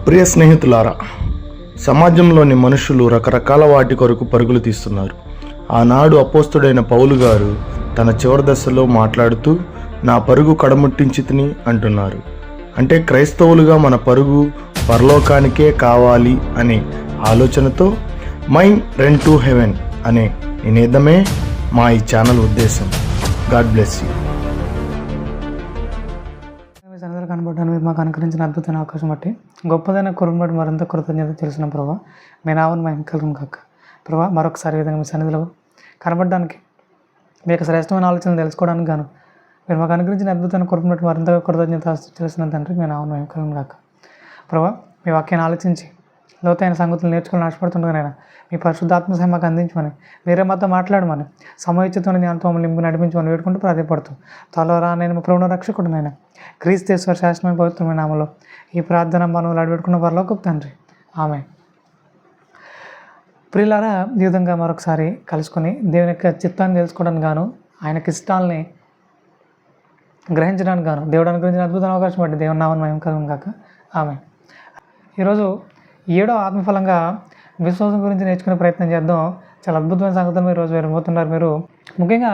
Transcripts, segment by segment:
ప్రియ స్నేహితులారా, సమాజంలోని మనుషులు రకరకాల వాటి కొరకు పరుగులు తీస్తున్నారు. ఆనాడు అపోస్తుడైన పౌలు గారు తన చివరి దశలో మాట్లాడుతూ నా పరుగు కడముట్టించితిని అంటున్నారు. అంటే క్రైస్తవులుగా మన పరుగు పరలోకానికే కావాలి అనే ఆలోచనతో మైండ్ రన్ టు హెవెన్ అనే నినాదమే మా ఈ ఛానల్ ఉద్దేశం. God bless you. సన్నిధిలో కనబడ్డాను. మీరు మాకు అనుకరించిన అద్భుతమైన అవకాశం బట్టి గొప్పదైన కుటుంబం మరింత కృతజ్ఞత తెలిసిన ప్రభావ మీ నామను మేము కలుగును కాక. ప్రభావ మరొకసారి విధంగా మీ సన్నిధిలో కనబడడానికి మీ యొక్క శ్రేష్టమైన ఆలోచనలు తెలుసుకోవడానికి గాను మీరు మాకు అనుకరించిన అద్భుతమైన కుటుంబం మరింత కృతజ్ఞత తెలిసిన తండ్రి మీ నామను మేము కలుగును కాక. ప్రభావ మీ వాక్యాన్ని ఆలోచించి లోతైన సంగతులు నేర్చుకోవాలని ఆశపడుతుండగానైనా మీ పరిశుద్ధాత్మ సహాయం మాకు అందించమని, మీరే మాతో మాట్లాడమని, సమయోచితమైన జ్ఞానంతో మమ్మల్ని నింపి నడిపించమని వేడుకుంటూ ప్రాధాన్యపడుతూ త్వరలో నేను మా ప్రభువును రక్షకుడునైనా క్రీస్తేశ్వర శాసనమైన పవిత్రమైన నామములో ఈ ప్రార్థన మనం అడిపెట్టుకున్న పరలోకపు తండ్రి, ఆమేన్. ప్రియులారా, ఈ విధంగా మరొకసారి కలుసుకొని దేవుని యొక్క చిత్తాన్ని తెలుసుకోవడానికి గాను, ఆయనకి ఇష్టాలని గ్రహించడానికి గాను దేవుడు అనుగ్రహించిన అద్భుతమైన అవకాశం బట్టి దేవుని నామమును మహిమ కలుగును గాక. ఆమేన్. ఈరోజు 7వ ఆత్మఫలంగా విశ్వాసం గురించి నేర్చుకునే ప్రయత్నం చేద్దాం. చాలా అద్భుతమైన సంగతులు మీరు ఈరోజు వినబోతున్నారు. మీరు ముఖ్యంగా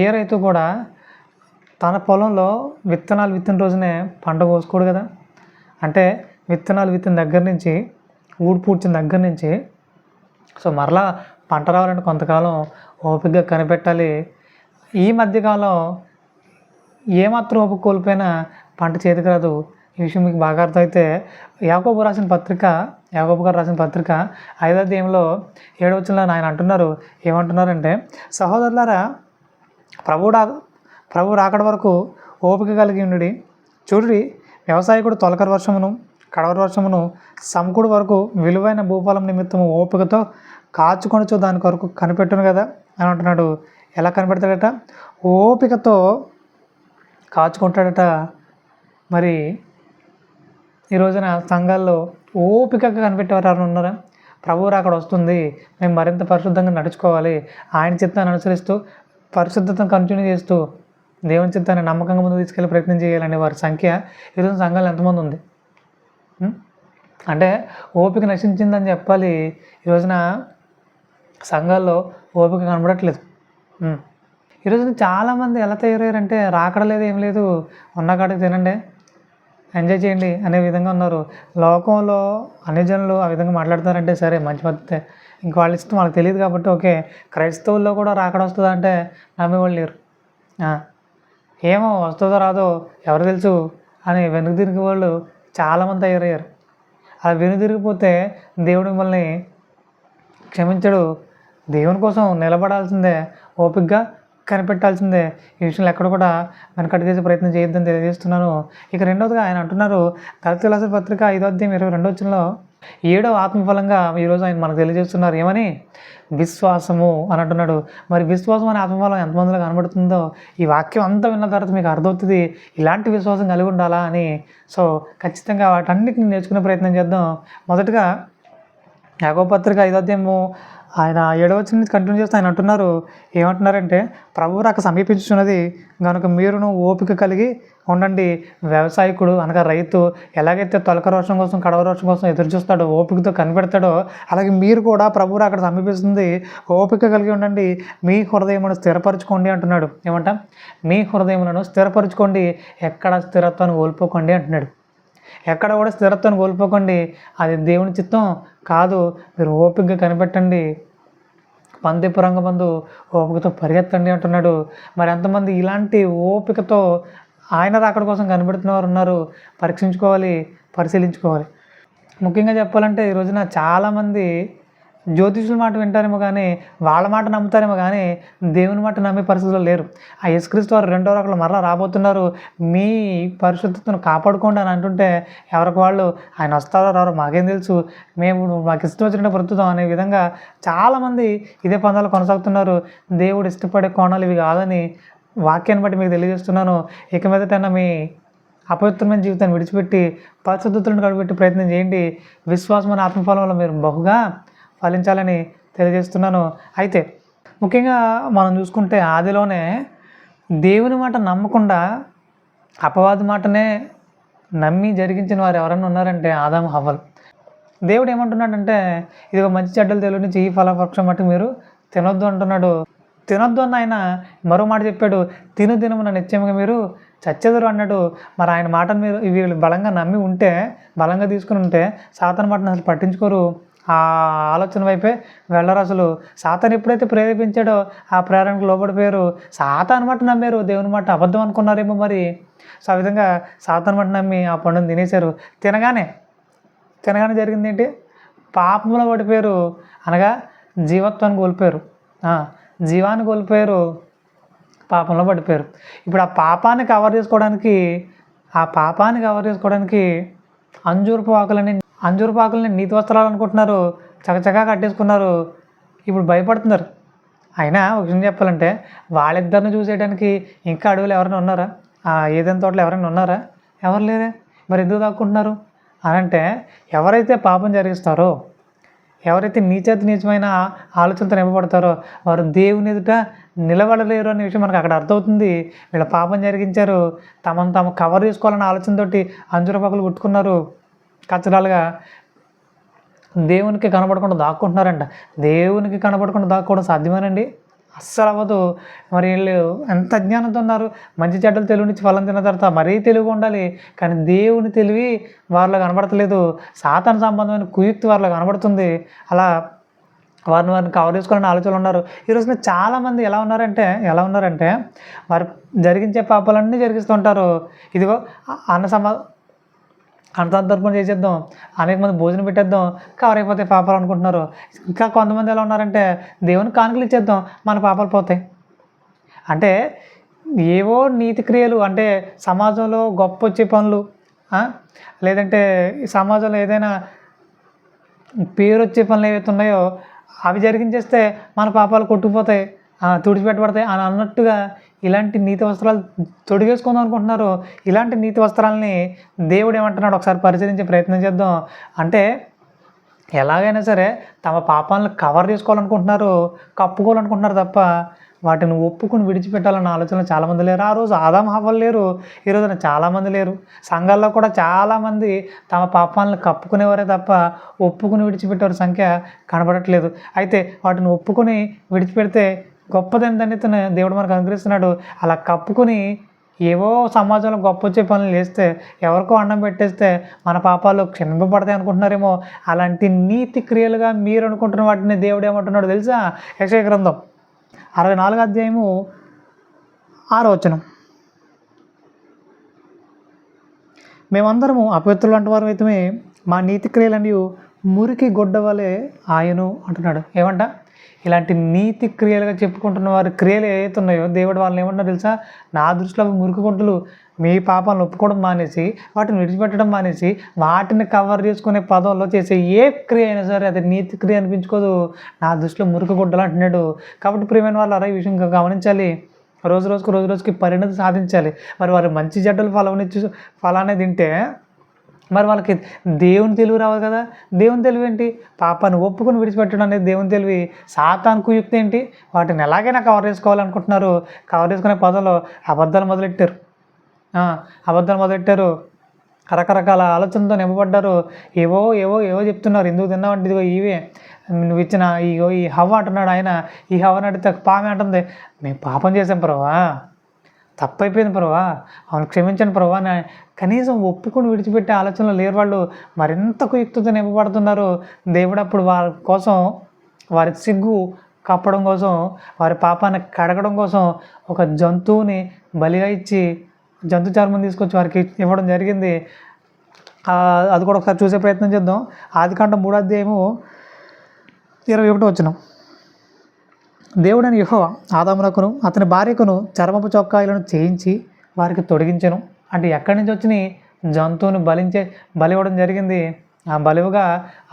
ఏ రైతు కూడా తన పొలంలో విత్తనాలు విత్తిన రోజునే పంట కోసుకోడు కదా. అంటే విత్తనాలు విత్తిన దగ్గర నుంచి, ఊడు పూడ్చిన దగ్గర నుంచి మరలా పంట రావాలంటే కొంతకాలం ఓపికగా కనిపెట్టాలి. ఈ మధ్యకాలం ఏమాత్రం ఓపిక కోల్పోయినా పంట చేతికి రాదు. ఈ విషయం మీకు బాగా అర్థమైతే యాకోబు గారు రాసిన పత్రిక 5వ అధ్యాయంలో 7వ వచనంలో ఆయన అంటున్నారు, ఏమంటున్నారంటే, సహోదరులారా, ప్రభు రాకడ వరకు ఓపిక కలిగి ఉండి చూడుడి, వ్యవసాయకుడు తొలకరి వర్షమును కడవరి వర్షమును సమకూడు వరకు విలువైన భూఫలం నిమిత్తము ఓపికతో కాచుకొనొచ్చు దాని కొరకు కనిపెట్టును కదా అని అంటున్నాడు. ఎలా కనిపెడతాడట? ఓపికతో కాచుకుంటాడట. మరి ఈ రోజున సంఘాల్లో ఓపికగా కనిపెట్టేవారు ఎవరు ఉన్నారా? ప్రభువు రాకడ వస్తుంది, మేము మరింత పరిశుద్ధంగా నడుచుకోవాలి, ఆయన చిత్తాన్ని అనుసరిస్తూ పరిశుద్ధతను కంటిన్యూ చేస్తూ దేవుని చిత్తాన్ని నమ్మకంగా ముందుకు తీసుకెళ్ళే ప్రయత్నం చేయాలనే వారి సంఖ్య ఈరోజు సంఘాలు ఎంతమంది ఉంది? అంటే ఓపిక నశించిందని చెప్పాలి. ఈ రోజున సంఘాల్లో ఓపిక కనబడట్లేదు. ఈరోజున చాలామంది ఎలా తయారయ్యారంటే, రాకడ లేదు, ఏం లేదు, ఉన్న కాడికి తినండి, ఎంజాయ్ చేయండి అనే విధంగా ఉన్నారు. లోకంలో అన్ని జనులు ఆ విధంగా మాట్లాడతారంటే సరే, మంచి పద్ధతే. ఇంక వాళ్ళ ఇష్టం, వాళ్ళకి తెలియదు కాబట్టి ఓకే. క్రైస్తవుల్లో కూడా రాకడ వస్తుందా అంటే నమ్మేవాళ్ళు లేరు. ఏమో వస్తుందో రాదో ఎవరు తెలుసు అని వెనుక తిరిగే వాళ్ళు చాలామంది తయారయ్యారు. అలా వెనుక తిరిగిపోతే దేవుడు మిమ్మల్ని క్షమించడు. దేవుని కోసం నిలబడాల్సిందే, ఓపికగా కనిపెట్టాల్సిందే. ఈ విషయంలో ఎక్కడ కూడా వెనకటి చేసే ప్రయత్నం చేయొద్దని తెలియజేస్తున్నాను. ఇక రెండవదిగా ఆయన అంటున్నారు, గలతీయులకు రాసిన పత్రిక 5వ అధ్యాయం 22వ వచనంలో 7వ ఆత్మఫలంగా ఈరోజు ఆయన మనకు తెలియజేస్తున్నారు. ఏమని? విశ్వాసము అని అంటున్నాడు. మరి విశ్వాసం అనే ఆత్మఫలం ఎంతమందిలో కనబడుతుందో ఈ వాక్యం అంతా విన్న తర్వాత మీకు అర్థమవుతుంది, ఇలాంటి విశ్వాసం కలిగి ఉండాలా అని. ఖచ్చితంగా వాటన్నిటిని నేర్చుకునే ప్రయత్నం చేద్దాం. మొదటగా యాకోబు పత్రిక 5వ అధ్యాయము ఆయన 7వ వచనం నుంచి కంటిన్యూ చేస్తే ఆయన అంటున్నారు, ఏమంటున్నారంటే, ప్రభువు రాక సమీపించున్నది కనుక మీరును ఓపిక కలిగి ఉండండి. వ్యవసాయకుడు అనగా రైతు ఎలాగైతే తొలకరి వర్షం కోసం కడవరి వర్షం కోసం ఎదురు చూస్తాడో, ఓపికతో కనిపెడతాడో, అలాగే మీరు కూడా ప్రభువు రాకడ సమీపిస్తుంది, ఓపిక కలిగి ఉండండి, మీ హృదయమును స్థిరపరచుకోండి అంటున్నాడు. ఏమంట? మీ హృదయములను స్థిరపరచుకోండి, ఎక్కడ స్థిరత్వాన్ని కోల్పోకండి అంటున్నాడు. ఎక్కడ కూడా స్థిరత్వాన్ని కోల్పోకండి. అది దేవుని చిత్తం కాదు. మీరు ఓపికగా కనిపెట్టండి, పందెపు రంగమందు ఓపికతో పరిగెత్తండి అంటున్నాడు. మరి ఎంతమంది ఇలాంటి ఓపికతో ఆయన రాకడ కోసం కనిపెడుతున్న వారు ఉన్నారు? పరీక్షించుకోవాలి, పరిశీలించుకోవాలి. ముఖ్యంగా చెప్పాలంటే ఈ రోజున చాలామంది జ్యోతిషుల మాట వింటారేమో కానీ, వాళ్ళ మాట నమ్ముతారేమో కానీ దేవుని మాట నమ్మే పరిస్థితుల్లో లేరు. ఆ యేసుక్రీస్తు వారు 2వ రాకడలో మరలా రాబోతున్నారు, మీ పరిశుద్ధతను కాపాడుకోండి అని అంటుంటే ఎవరికి వాళ్ళు ఆయన వస్తారో రారో మాకేం తెలుసు, మేము మాకు ఇష్టం వచ్చినట్టు బ్రతుకుతాం అనే విధంగా చాలామంది ఇదే పందాలు కొనసాగుతున్నారు. దేవుడు ఇష్టపడే కోణాలు ఇవి కాదని వాక్యాన్ని బట్టి మీకు తెలియజేస్తున్నాను. ఇక మీదటైనా మీ అపవిత్రమైన జీవితాన్ని విడిచిపెట్టి పరిశుద్ధతలను గడిపెట్టి ప్రయత్నం చేయండి. విశ్వాసం అనే ఆత్మఫలంలో మీరు బహుగా ఫలించాలని తెలియజేస్తున్నాను. అయితే ముఖ్యంగా మనం చూసుకుంటే ఆదిలోనే దేవుని మాట నమ్మకుండా అపవాది మాటనే నమ్మి జరిగించిన వారు ఎవరైనా ఉన్నారంటే ఆదాము హవ్వలు. దేవుడు ఏమంటున్నాడంటే ఇదిగో మంచి చెడ్డలు తెలియని ఈ ఫలవృక్షం మట్టి మీరు తినొద్దు అంటున్నాడు. తినొద్దు అన్న ఆయన మరో మాట చెప్పాడు, తిను దినమున నిత్యముగా మీరు చచ్చెదరు అన్నాడు. మరి ఆయన మాటను మీరు వీళ్ళు బలంగా నమ్మి ఉంటే, బలంగా తీసుకుని ఉంటే సాతాను మాటను అసలు పట్టించుకోరు, ఆ ఆలోచన వైపే వెళ్ళరు. అసలు సాతాను ఎప్పుడైతే ప్రేరేపించాడో ఆ ప్రేరణకు లోబడిపోయారు. సాతాను మాట నమ్మారు, దేవుని మాట అబద్ధం అనుకున్నారేమో మరి. సో ఆ విధంగా సాతాను మాట నమ్మి ఆ పండును తినేశారు. తినగానే జరిగింది ఏంటి? పాపంలో పడిపోయారు, అనగా జీవత్వాన్ని కోల్పోయారు, జీవాన్ని కోల్పోయారు, పాపంలో పడిపోయారు. ఇప్పుడు ఆ పాపాన్ని కవర్ చేసుకోవడానికి అంజూరపు ఆకులని నీతి వస్త్రాలు అనుకుంటున్నారు, చకచకా కట్టేసుకున్నారు. ఇప్పుడు భయపడుతున్నారు. అయినా ఒక విషయం చెప్పాలంటే వాళ్ళిద్దరిని చూసేయడానికి ఇంకా అడవులు ఎవరైనా ఉన్నారా? ఏదైనా తోటలో ఎవరైనా ఉన్నారా? ఎవరు లేరే. మరి ఎందుకు దాక్కుంటున్నారు అని అంటే, ఎవరైతే పాపం జరిగిస్తారో, ఎవరైతే నీచమైన ఆలోచనతో నింపబడతారో వారు దేవుని ఎదుట నిలబడలేరు అనే విషయం మనకు అక్కడ అర్థమవుతుంది. వీళ్ళ పాపం జరిగించారు, తమను తాము కవర్ చేసుకోవాలన్న ఆలోచనతోటి అంజూరపాకులు కుట్టుకున్నారు, కచ్చడాలుగా దేవునికి కనబడకుండా దాక్కుంటున్నారంట. దేవునికి కనబడకుండా దాక్కోవడం సాధ్యమేనండి? అస్సలు అవ్వదు. మరి వీళ్ళు ఎంత అజ్ఞానంతో ఉన్నారు. మంచి చెడ్డలు తెలివి నుంచి ఫలం తిన్న తర్వాత మరీ తెలివిగా ఉండాలి, కానీ దేవుని తెలివి వారిలో కనబడతలేదు. సాతాను సంబంధమైన కుయుక్తి వారిలో కనబడుతుంది. అలా వారిని కవర్ చేసుకోవాలని ఆలోచనలు ఉన్నారు. ఈ రోజున చాలామంది ఎలా ఉన్నారంటే వారు జరిగించే పాపాలన్నీ జరిగిస్తుంటారు. ఇదిగో అన్నసంతర్పణ చేసేద్దాం, అనేక మంది భోజనం పెట్టేద్దాం, కవర్ అయిపోతే పాపాలు అనుకుంటున్నారు. ఇంకా కొంతమంది ఎలా ఉన్నారంటే దేవుని కానుకలు ఇచ్చేద్దాం, మన పాపాలు పోతాయి. అంటే ఏవో నీతి క్రియలు, అంటే సమాజంలో గొప్ప వచ్చే పనులు, లేదంటే ఈ సమాజంలో ఏదైనా పేరు వచ్చే పనులు ఏవైతే ఉన్నాయో అవి జరిగించేస్తే మన పాపాలు కొట్టుకుపోతాయి, తుడిచిపెట్టబడతాయి అని అన్నట్టుగా ఇలాంటి నీతి వస్త్రాలు తొడిగేసుకుందాం అనుకుంటున్నారు. ఇలాంటి నీతి వస్త్రాలని దేవుడు ఏమంటున్నాడు ఒకసారి పరిశీలించే ప్రయత్నం చేద్దాం. అంటే ఎలాగైనా సరే తమ పాపాలను కవర్ చేసుకోవాలనుకుంటున్నారు, కప్పుకోవాలనుకుంటున్నారు తప్ప వాటిని ఒప్పుకుని విడిచిపెట్టాలన్న ఆలోచనలు చాలామంది లేరు. ఆ రోజు ఆదాము హవ్వలు లేరు, ఈ రోజున చాలామంది లేరు. సంఘాల్లో కూడా చాలామంది తమ పాపాలను కప్పుకునేవారే తప్ప ఒప్పుకుని విడిచిపెట్టేవారి సంఖ్య కనబడట్లేదు. అయితే వాటిని ఒప్పుకొని విడిచిపెడితే గొప్పదైన ధన్యతను దేవుడు మనకు అనుగ్రహిస్తున్నాడు. అలా కప్పుకొని ఏవో సమాజంలో గొప్ప వచ్చే పనులు చేస్తే, ఎవరికో అన్నం పెట్టేస్తే మన పాపాలు క్షమింపబడతాయి అనుకుంటున్నారేమో. అలాంటి నీతి క్రియలుగా మీరు అనుకుంటున్న వాటిని దేవుడు ఏమంటున్నాడు తెలుసా? యెషయా గ్రంథం 64వ అధ్యాయము 6వ వచనం, మేమందరము అపవిత్రులు అంటు వారు అయితే మా నీతి క్రియలన్నీ మురికి గుడ్డ వలె ఆయను అంటున్నాడు. ఏమంట? ఇలాంటి నీతి క్రియలుగా చెప్పుకుంటున్న వారి క్రియలు ఏవైతే ఉన్నాయో దేవుడు వాళ్ళని ఏమన్నా తెలుసా? నా దృష్టిలో మురికి గుడ్డలు. మీ పాపాలను ఒప్పుకోవడం మానేసి, వాటిని విడిచిపెట్టడం మానేసి, వాటిని కవర్ చేసుకునే పదంలో చేసే ఏ క్రియ అయినా సరే అది నీతి క్రియ అనిపించుకోదు. నా దృష్టిలో మురికి గుడ్డలు అంటున్నాడు. కాబట్టి ప్రియమైన వాళ్ళు ఈ విషయం గమనించాలి. రోజు రోజుకి పరిణతి సాధించాలి. మరి వారు మంచి చెడ్డలు ఫలాన్ని తింటే మరి వాళ్ళకి దేవుని తెలివి రావాలి కదా. దేవుని తెలివి ఏంటి? పాపాన్ని ఒప్పుకొని విడిచిపెట్టడం అనేది దేవుని తెలివి. సాతాను కుయుక్తి ఏంటి? వాటిని ఎలాగైనా కవర్ చేసుకోవాలనుకుంటున్నారు. కవర్ చేసుకునే పదంలో అబద్ధాలు మొదలెట్టారు, రకరకాల ఆలోచనతో నింపబడ్డారు. ఏవో చెప్తున్నారు. ఎందుకు తిన్నావంటే ఇదిగో ఇవే నువ్వు ఇచ్చిన ఈ హవ్వ అంటున్నాడు ఆయన. ఈ హవ్వని అడిగితే పామే అంటుంది, మేము పాపం చేసాం ప్రభువా, తప్పైపోయింది ప్రభువా, అవును క్షమించండి ప్రభువా. కనీసం ఒప్పుకొని విడిచిపెట్టే ఆలోచనలు లేరు వాళ్ళు. మరింత కుయుక్తితో నింపబడుతున్నారు. దేవుడు అప్పుడు వారి కోసం, వారి సిగ్గు కప్పడం కోసం, వారి పాపాన్ని కడగడం కోసం ఒక జంతువుని బలిగా ఇచ్చి, జంతు చర్మం తీసుకొచ్చి వారికి ఇవ్వడం జరిగింది. అది కూడా ఒకసారి చూసే ప్రయత్నం చేద్దాం. ఆదికాండం 3వ అధ్యాయము 21వ వచనం, దేవుడైన యెహోవా ఆదామునకును అతని భార్యకును చర్మపు చొక్కాయలను చేయించి వారికి తొడిగించెను. అంటే ఎక్కడి నుంచి వచ్చినాయి? జంతువుని బలి ఇవ్వడం జరిగింది. ఆ బలివుగా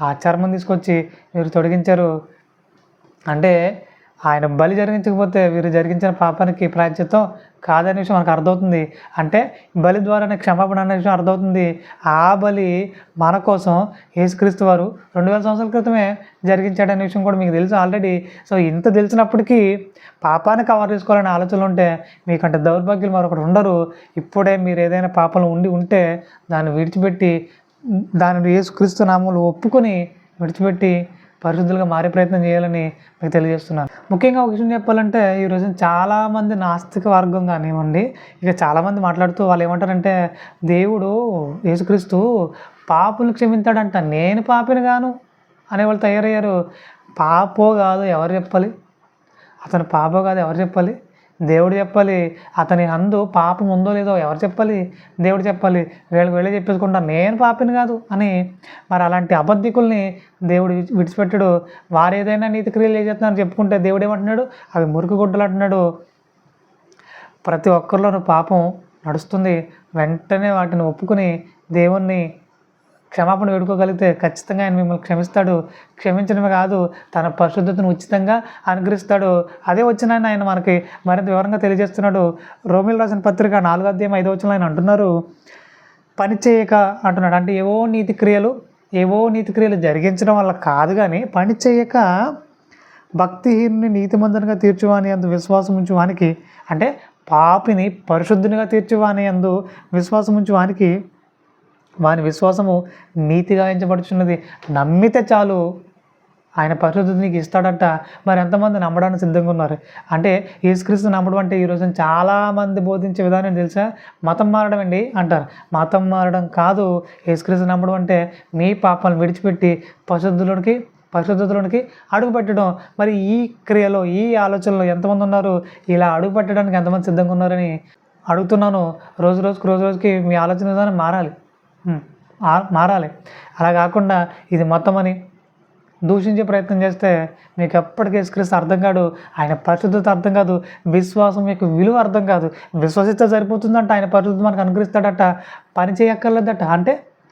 ఆ చర్మం తీసుకొచ్చి వీరు తొడిగించారు. అంటే ఆయన బలి జరిగించకపోతే వీరు జరిగించిన పాపానికి ప్రాయశ్చిత్తం కాదనే విషయం మనకు అర్థమవుతుంది. అంటే బలి ద్వారానే క్షమాపణ అనే విషయం అర్థమవుతుంది. ఆ బలి మన కోసం యేసుక్రీస్తు వారు 2000 సంవత్సరాల క్రితమే జరిగించాడనే విషయం కూడా మీకు తెలుసు ఆల్రెడీ. సో ఇంత తెలిసినప్పటికీ పాపాన్ని కవర్ చేసుకోవాలనే ఆలోచనలు ఉంటే మీకంటే దౌర్భాగ్యులు మరొకటి ఉండరు. ఇప్పుడే మీరు ఏదైనా పాపంలో ఉంటే దాన్ని విడిచిపెట్టి దానిని యేసుక్రీస్తు నామములో ఒప్పుకొని విడిచిపెట్టి పరిశుద్ధులుగా మారే ప్రయత్నం చేయాలని మీకు తెలియజేస్తున్నాను. ముఖ్యంగా ఒక విషయం చెప్పాలంటే ఈరోజు చాలామంది నాస్తిక వర్గం కానివ్వండి, ఇక చాలామంది మాట్లాడుతూ వాళ్ళు ఏమంటారంటే దేవుడు యేసుక్రీస్తు పాపులను క్షమించాడంట, నేను పాపిని గాను అనేవాళ్ళు తయారయ్యారు. పాపో కాదు ఎవరు చెప్పాలి? అతను పాపో కాదు ఎవరు చెప్పాలి? దేవుడు చెప్పాలి. అతని అందు పాపం ఉందో లేదో ఎవరు చెప్పాలి? దేవుడు చెప్పాలి. వీళ్ళే చెప్పేసుకుంటారు నేను పాపిని కాదు అని. మరి అలాంటి అబద్ధికుల్ని దేవుడు విడిచిపెట్టాడు. వారు ఏదైనా నీతి క్రియలు చేస్తున్నారని చెప్పుకుంటే దేవుడు ఏమంటున్నాడు? అవి మురికి గుడ్డలు అంటున్నాడు. ప్రతి ఒక్కరిలోనూ పాపం నడుస్తుంది. వెంటనే వాటిని ఒప్పుకుని దేవుణ్ణి క్షమాపణ వేడుకోగలిగితే ఖచ్చితంగా ఆయన మిమ్మల్ని క్షమిస్తాడు. క్షమించడమే కాదు, తన పరిశుద్ధతను ఉచితంగా అనుగ్రహిస్తాడు. అదే వచ్చిన ఆయన మనకి మరింత వివరంగా తెలియజేస్తున్నాడు. రోమిల్ రాసిన పత్రిక 4వ అధ్యాయం 5వ వచనంలో ఆయన అంటున్నారు, పని చేయక అంటున్నాడు. అంటే ఏవో నీతి క్రియలు జరిగించడం వల్ల కాదు, కానీ పని చేయక భక్తిహీనుని నీతిమంతునిగా తీర్చువాని అందు విశ్వాసం ఉంచువానికి, అంటే పాపిని పరిశుద్ధునిగా తీర్చువాని అందు విశ్వాసం ఉంచువానికి వాని విశ్వాసము నీతిగా ఎంచబడుచున్నది. నమ్మితే చాలు ఆయన పరిశుద్ధత నీకు ఇస్తాడట. మరి ఎంతమంది నమ్మడానికి సిద్ధంగా ఉన్నారు? అంటే యేసుక్రీస్తు నమ్మడం అంటే ఈరోజు చాలామంది బోధించే విధానం తెలుసా? మతం మారడం అండి అంటారు. మతం మారడం కాదు. యేసుక్రీస్తు నమ్మడం అంటే మీ పాపాలను విడిచిపెట్టి పరిశుద్ధతలోనికి అడుగు పెట్టడం. మరి ఈ క్రియలో ఈ ఆలోచనలో ఎంతమంది ఉన్నారు? ఇలా అడుగు పెట్టడానికి ఎంతమంది సిద్ధంగా ఉన్నారని అడుగుతున్నాను. రోజు రోజుకి మీ ఆలోచన విధానం మారాలి. అలా కాకుండా ఇది మొత్తం అని దూషించే ప్రయత్నం చేస్తే మీకు ఎప్పటికీ యేసుక్రీస్తు అర్థం కాదు, ఆయన పరిశుద్ధత అర్థం కాదు, విశ్వాసం యొక్క విలువ అర్థం కాదు. విశ్వసిస్తే సరిపోతుందంట, ఆయన పరిశుద్ధత మనకు అనుగ్రహిస్తాడట, పని చేయక్కర్లేదట.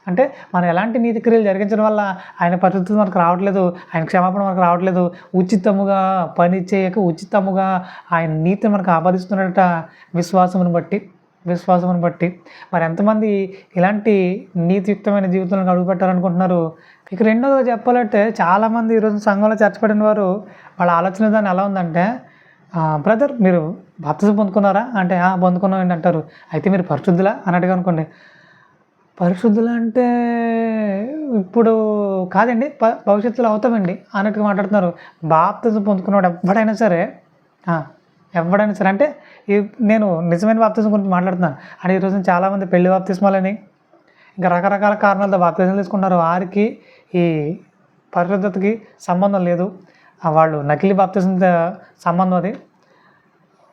అంటే మనం ఎలాంటి నీతి క్రియలు జరిగించడం వల్ల ఆయన పరిశుద్ధత మనకు రావట్లేదు, ఆయన క్షమాపణ మనకు రావట్లేదు. ఉచితముగా పని చేయక ఉచితముగా ఆయన నీతిని మనకు ఆపాదిస్తున్నాడట విశ్వాసమును బట్టి. మరి ఎంతమంది ఇలాంటి నీతియుక్తమైన జీవితంలో అడుగుపెట్టాలనుకుంటున్నారు? ఇక రెండోది చెప్పాలంటే చాలామంది ఈరోజు సంఘంలో చేర్చబడిన వారు వాళ్ళ ఆలోచన విధానం ఎలా ఉందంటే, బ్రదర్ మీరు బాప్తిజం పొందుకున్నారా అంటే పొందుకున్నామండి అంటారు. అయితే మీరు పరిశుద్ధులా అన్నట్టుగా అనుకోండి. పరిశుద్ధులు అంటే ఇప్పుడు కాదండి, భవిష్యత్తులో అవుతామండి అన్నట్టుగా మాట్లాడుతున్నారు. బాప్తిజం పొందుకున్నవాడు ఎవడైనా సరే అంటే నేను నిజమైన బాప్తిజం గురించి మాట్లాడుతున్నాను. అంటే ఈరోజు చాలామంది పెళ్లి బాప్తిస్మాలని ఇంకా రకరకాల కారణాలతో బాప్తిజం తీసుకుంటున్నారు. వారికి ఈ పరిశుద్ధతకి సంబంధం లేదు. వాళ్ళు నకిలీ బాప్తిజం సంబంధం అది.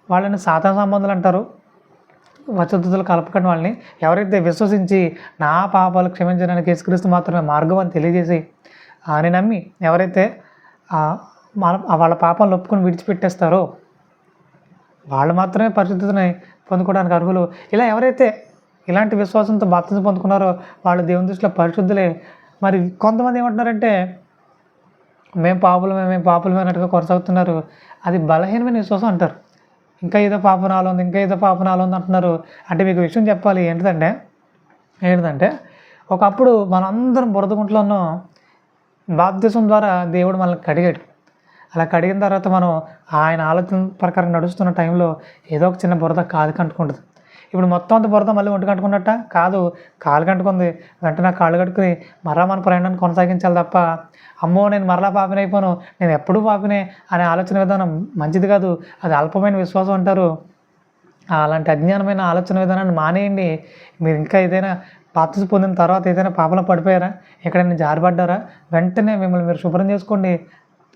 వాళ్ళని సాతాను సంబంధాలు అంటారు. పరిశుద్ధతలు కలపకండి వాళ్ళని. ఎవరైతే విశ్వసించి నా పాపాలు క్షమించడానికి యేసుక్రీస్తు మాత్రమే మార్గం అని తెలియజేసి అని నమ్మి ఎవరైతే వాళ్ళ పాపాలను ఒప్పుకొని విడిచిపెట్టేస్తారో వాళ్ళు మాత్రమే పరిశుద్ధతని పొందుకోవడానికి అర్హులు. ఇలా ఎవరైతే ఇలాంటి విశ్వాసంతో బాప్తిజం పొందుకున్నారో వాళ్ళు దేవుని దృష్టిలో పరిశుద్ధులే. మరి కొంతమంది ఏమంటున్నారంటే మేము పాపులమే అన్నట్టుగా కొనసాగుతున్నారు. అది బలహీనమైన విశ్వాసం అంటారు. ఇంకా ఏదో పాపం నాలో ఉంది అంటున్నారు. అంటే మీకు విషయం చెప్పాలి ఏంటంటే ఒకప్పుడు మనందరం బురదగుంటలో ఉన్నాం. బాప్తిజం ద్వారా దేవుడు మనల్ని కడిగాడు. అలా కడిగిన తర్వాత మనం ఆయన ఆలోచన ప్రకారం నడుస్తున్న టైంలో ఏదో ఒక చిన్న బురద కాలు కంటుకుంటుంది. ఇప్పుడు మొత్తం అంత బురద మళ్ళీ ఒంటి కంటుకున్నట్ట కాదు, కాలు కంటుకుంది. వెంటనే కాళ్ళు కట్టుకుని మరలా మన ప్రయాణాన్ని కొనసాగించాలి తప్ప అమ్మో నేను మరలా పాపినే అయిపోను, నేను ఎప్పుడూ పాపినే అనే ఆలోచన విధానం మంచిది కాదు. అది అల్పమైన విశ్వాసం అంటారు. అలాంటి అజ్ఞానమైన ఆలోచన విధానాన్ని మానేయండి. మీరు ఇంకా ఏదైనా బాప్తిజం పొందిన తర్వాత ఏదైనా పాపంలో పడిపోయారా, ఎక్కడైనా జారిపడ్డారా, వెంటనే మిమ్మల్ని మీరు శుభ్రం చేసుకోండి,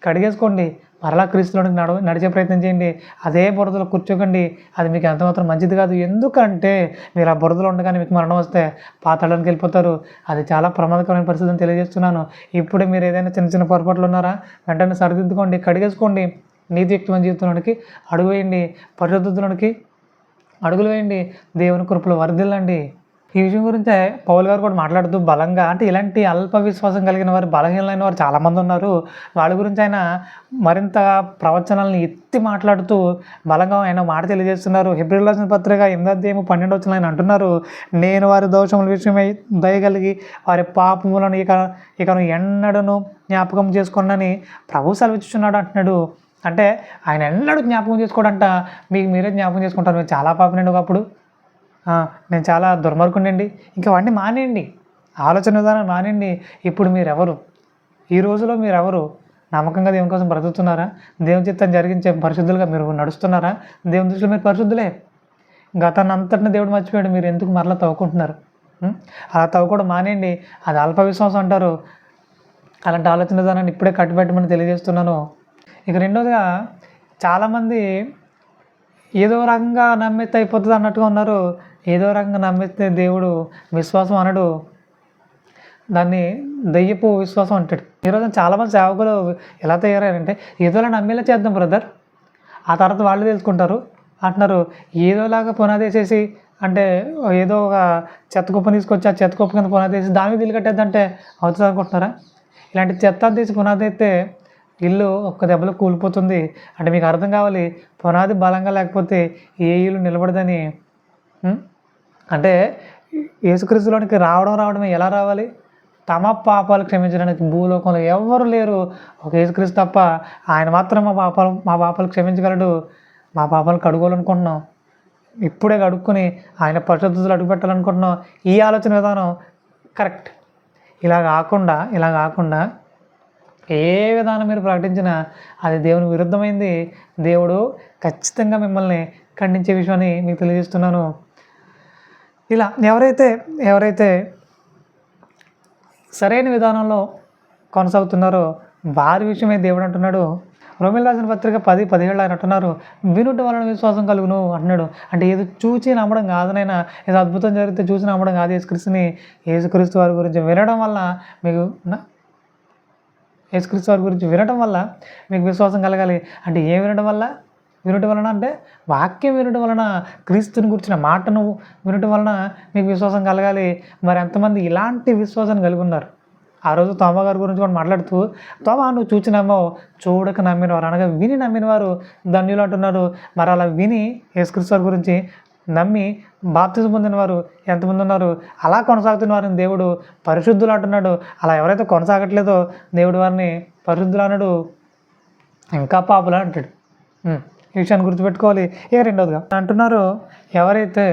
కడిగేసుకోండి, మరలా క్రీస్తులోనికి నడిచే ప్రయత్నం చేయండి. అదే బురదలో కూర్చోకండి. అది మీకు ఎంతమాత్రం మంచిది కాదు. ఎందుకంటే మీరు ఆ బురదలో ఉండగానే మీకు మరణం వస్తే పాతాళానికి వెళ్ళిపోతారు. అది చాలా ప్రమాదకరమైన పరిస్థితిని తెలియజేస్తున్నాను. ఇప్పుడే మీరు ఏదైనా చిన్న పొరపాట్లు ఉన్నారా, వెంటనే సరిదిద్దుకోండి, కడిగేసుకోండి, నీతియుక్తమైన జీవితంలోనికి అడుగు వేయండి, పరిశుద్ధతలోనికి అడుగులు వేయండి, దేవుని కృపలో వర్ధిల్లండి. ఈ విషయం గురించే పౌలు గారు కూడా మాట్లాడుతూ బలంగా, అంటే ఇలాంటి అల్ప విశ్వాసం కలిగిన వారు, బలహీనమైన వారు చాలామంది ఉన్నారు. వాళ్ళ గురించి ఆయన మరింత ప్రవచనాలను ఎత్తి మాట్లాడుతూ బలంగా ఆయన మాట తెలియజేస్తున్నారు. హెబ్రీయులకు రాసిన పత్రిక 8:12 ఆయన అంటున్నారు, నేను వారి దోషముల విషయమై దయగలిగి వారి పాపములను ఇకను ఎన్నడను జ్ఞాపకం చేసుకోండి ప్రభు సెలవిస్తున్నాడు అంటున్నాడు. అంటే ఆయన ఎన్నడూ జ్ఞాపకం చేసుకోడంట. మీకు మీరే జ్ఞాపకం చేసుకుంటారు, మీరు చాలా పాపనండి ఒకప్పుడు, నేను చాలా దుర్మార్గుండండి, ఇంకా అవన్నీ మానేయండి, ఆలోచన విధానం మానేయండి. ఇప్పుడు మీరెవరు? ఈ రోజులో మీరెవరు? నమ్మకంగా దేవుని కోసం బ్రతుకుతున్నారా? దేవుని చిత్తం జరిగించే పరిశుద్ధులుగా మీరు నడుస్తున్నారా? దేవుని దృష్టిలో మీరు పరిశుద్ధులే. గతాన్ని అంతటిని దేవుడు మర్చిపోయాడు, మీరు ఎందుకు మరలా తవ్వుకుంటున్నారు? అలా తవ్వుకోవడం మానేయండి. అది అల్ప విశ్వాసం అంటారు. అలాంటి ఆలోచన విధానాన్ని ఇప్పుడే కట్టిపెట్టమని తెలియజేస్తున్నాను. ఇక రెండోదిగా, చాలామంది ఏదో రకంగా నమ్మితే అయిపోతుంది అన్నట్టుగా ఉన్నారు. ఏదో రకంగా నమ్మితే దేవుడు విశ్వాసం అనడు, దాన్ని దయ్యపు విశ్వాసం అంటాడు. ఈరోజు చాలామంది సేవకులు ఎలా తయారయ్యారంటే, ఏదోలా నమ్మేలా చేద్దాం బ్రదర్, ఆ తర్వాత వాళ్ళు తెలుసుకుంటారు అంటున్నారు. ఏదోలాగా పునాది వేసేసి, అంటే ఏదో ఒక చెత్త కుప్ప తీసుకొచ్చి ఆ చెత్త కుప్ప కింద పునాది వేసి దానికి ఇల్లు కట్టేద్దంటే అవుతుంది అనుకుంటున్నారా? ఇలాంటి చెత్త తీసి పునాది అయితే ఇల్లు ఒక్క దెబ్బలో కూలిపోతుంది. అంటే మీకు అర్థం కావాలి, పునాది బలంగా లేకపోతే ఏ ఇల్లు నిలబడదని. అంటే యేసుక్రీస్తులోనికి రావడమే ఎలా రావాలి? తమ పాపాలు క్షమించడానికి భూలోకంలో ఎవరు లేరు, ఒక యేసుక్రీస్తు తప్ప. ఆయన మాత్రం మా పాపాలు క్షమించగలడు. మా పాపాలు కడుగోవాలనుకుంటున్నాం, ఇప్పుడే కడుక్కొని ఆయన పరిశుద్ధతలు అడుగుపెట్టాలనుకుంటున్నాం. ఈ ఆలోచన విధానం కరెక్ట్. ఇలా కాకుండా ఏ విధానం మీరు ప్రకటించినా అది దేవుని విరుద్ధమైంది. దేవుడు ఖచ్చితంగా మిమ్మల్ని ఖండించే విషయాన్ని మీకు తెలియజేస్తున్నాను. ఇలా ఎవరైతే సరైన విధానంలో కొనసాగుతున్నారో వారి విషయమే దేవుడు అంటున్నాడు. రోమీయులకు రాసిన పత్రిక 10:17 ఆయన అంటున్నారు, వినుట వలన విశ్వాసం కలుగును అంటున్నాడు. అంటే ఏదో చూచి నమ్మడం కాదునైనా, ఏదో అద్భుతం జరిగితే చూసి నమ్మడం కాదు. యేసుక్రీస్తు వారి గురించి వినడం వల్ల మీకు విశ్వాసం కలగాలి. అంటే ఏం వినడం వలన అంటే వాక్యం వినడం వలన, క్రీస్తుని గురించిన మాటను వినడం వలన మీకు విశ్వాసం కలగాలి. మరి ఎంతమంది ఇలాంటి విశ్వాసాన్ని కలిగి ఉన్నారు? ఆ రోజు తోమా గారి గురించి కూడా మాట్లాడుతూ, తోమా నువ్వు చూచి నమ్మవు, చూడక నమ్మినవారు అనగా విని నమ్మినవారు ధన్యులు అంటున్నారు. మరి అలా విని యేసుక్రీస్తు వారి గురించి నమ్మి బాప్తిజం పొందిన వారు ఎంతమంది ఉన్నారు? అలా కొనసాగుతున్న వారిని దేవుడు పరిశుద్ధులు అంటున్నాడు. అలా ఎవరైతే కొనసాగట్లేదో దేవుడు వారిని పరిశుద్ధులు అన్నాడు, ఇంకా పాపులు అంటాడు. ఈ విషయాన్ని గుర్తుపెట్టుకోవాలి. ఇక రెండోదిగా అంటున్నారు, ఎవరైతే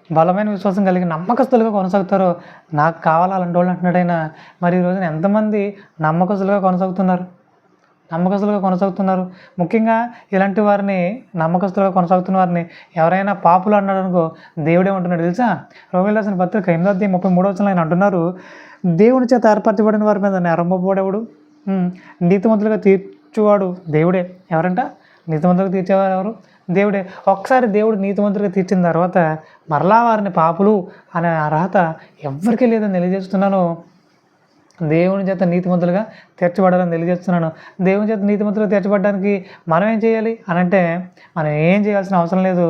బలమైన విశ్వాసం కలిగి నమ్మకస్తులుగా కొనసాగుతారో నాకు కావాలి అలాంటి వాళ్ళు అంటున్నాడైనా. మరి ఈ రోజున ఎంతమంది నమ్మకస్తులుగా కొనసాగుతున్నారు? ముఖ్యంగా ఇలాంటి వారిని, నమ్మకస్తులుగా కొనసాగుతున్న వారిని ఎవరైనా పాపులు అన్నాడు అనుకో, దేవుడేమంటున్నాడు తెలుసా? రోమీయులకు రాసిన పత్రిక 8:33 ఆయన అంటున్నారు, దేవుని చేత ఏర్పరచబడిన వారి మీద నేరంబోడెవడు? నీతిమంతులుగా తీర్చువాడు దేవుడే. ఎవరంట? నీతిమంతులుగా తీర్చేవారు ఎవరు? దేవుడే. ఒకసారి దేవుడు నీతిమంతులుగా తీర్చిన తర్వాత మరలా వారిని పాపులు అనే అర్హత ఎవరికీ లేదని తెలియజేస్తున్నాను. దేవుని చేత నీతిమంతులుగా తీర్చబడాలని తెలియజేస్తున్నాను. దేవుని చేత నీతిమంతులుగా తీర్చబడడానికి మనం ఏం చేయాలి అని అంటే, మనం ఏం చేయాల్సిన అవసరం లేదు,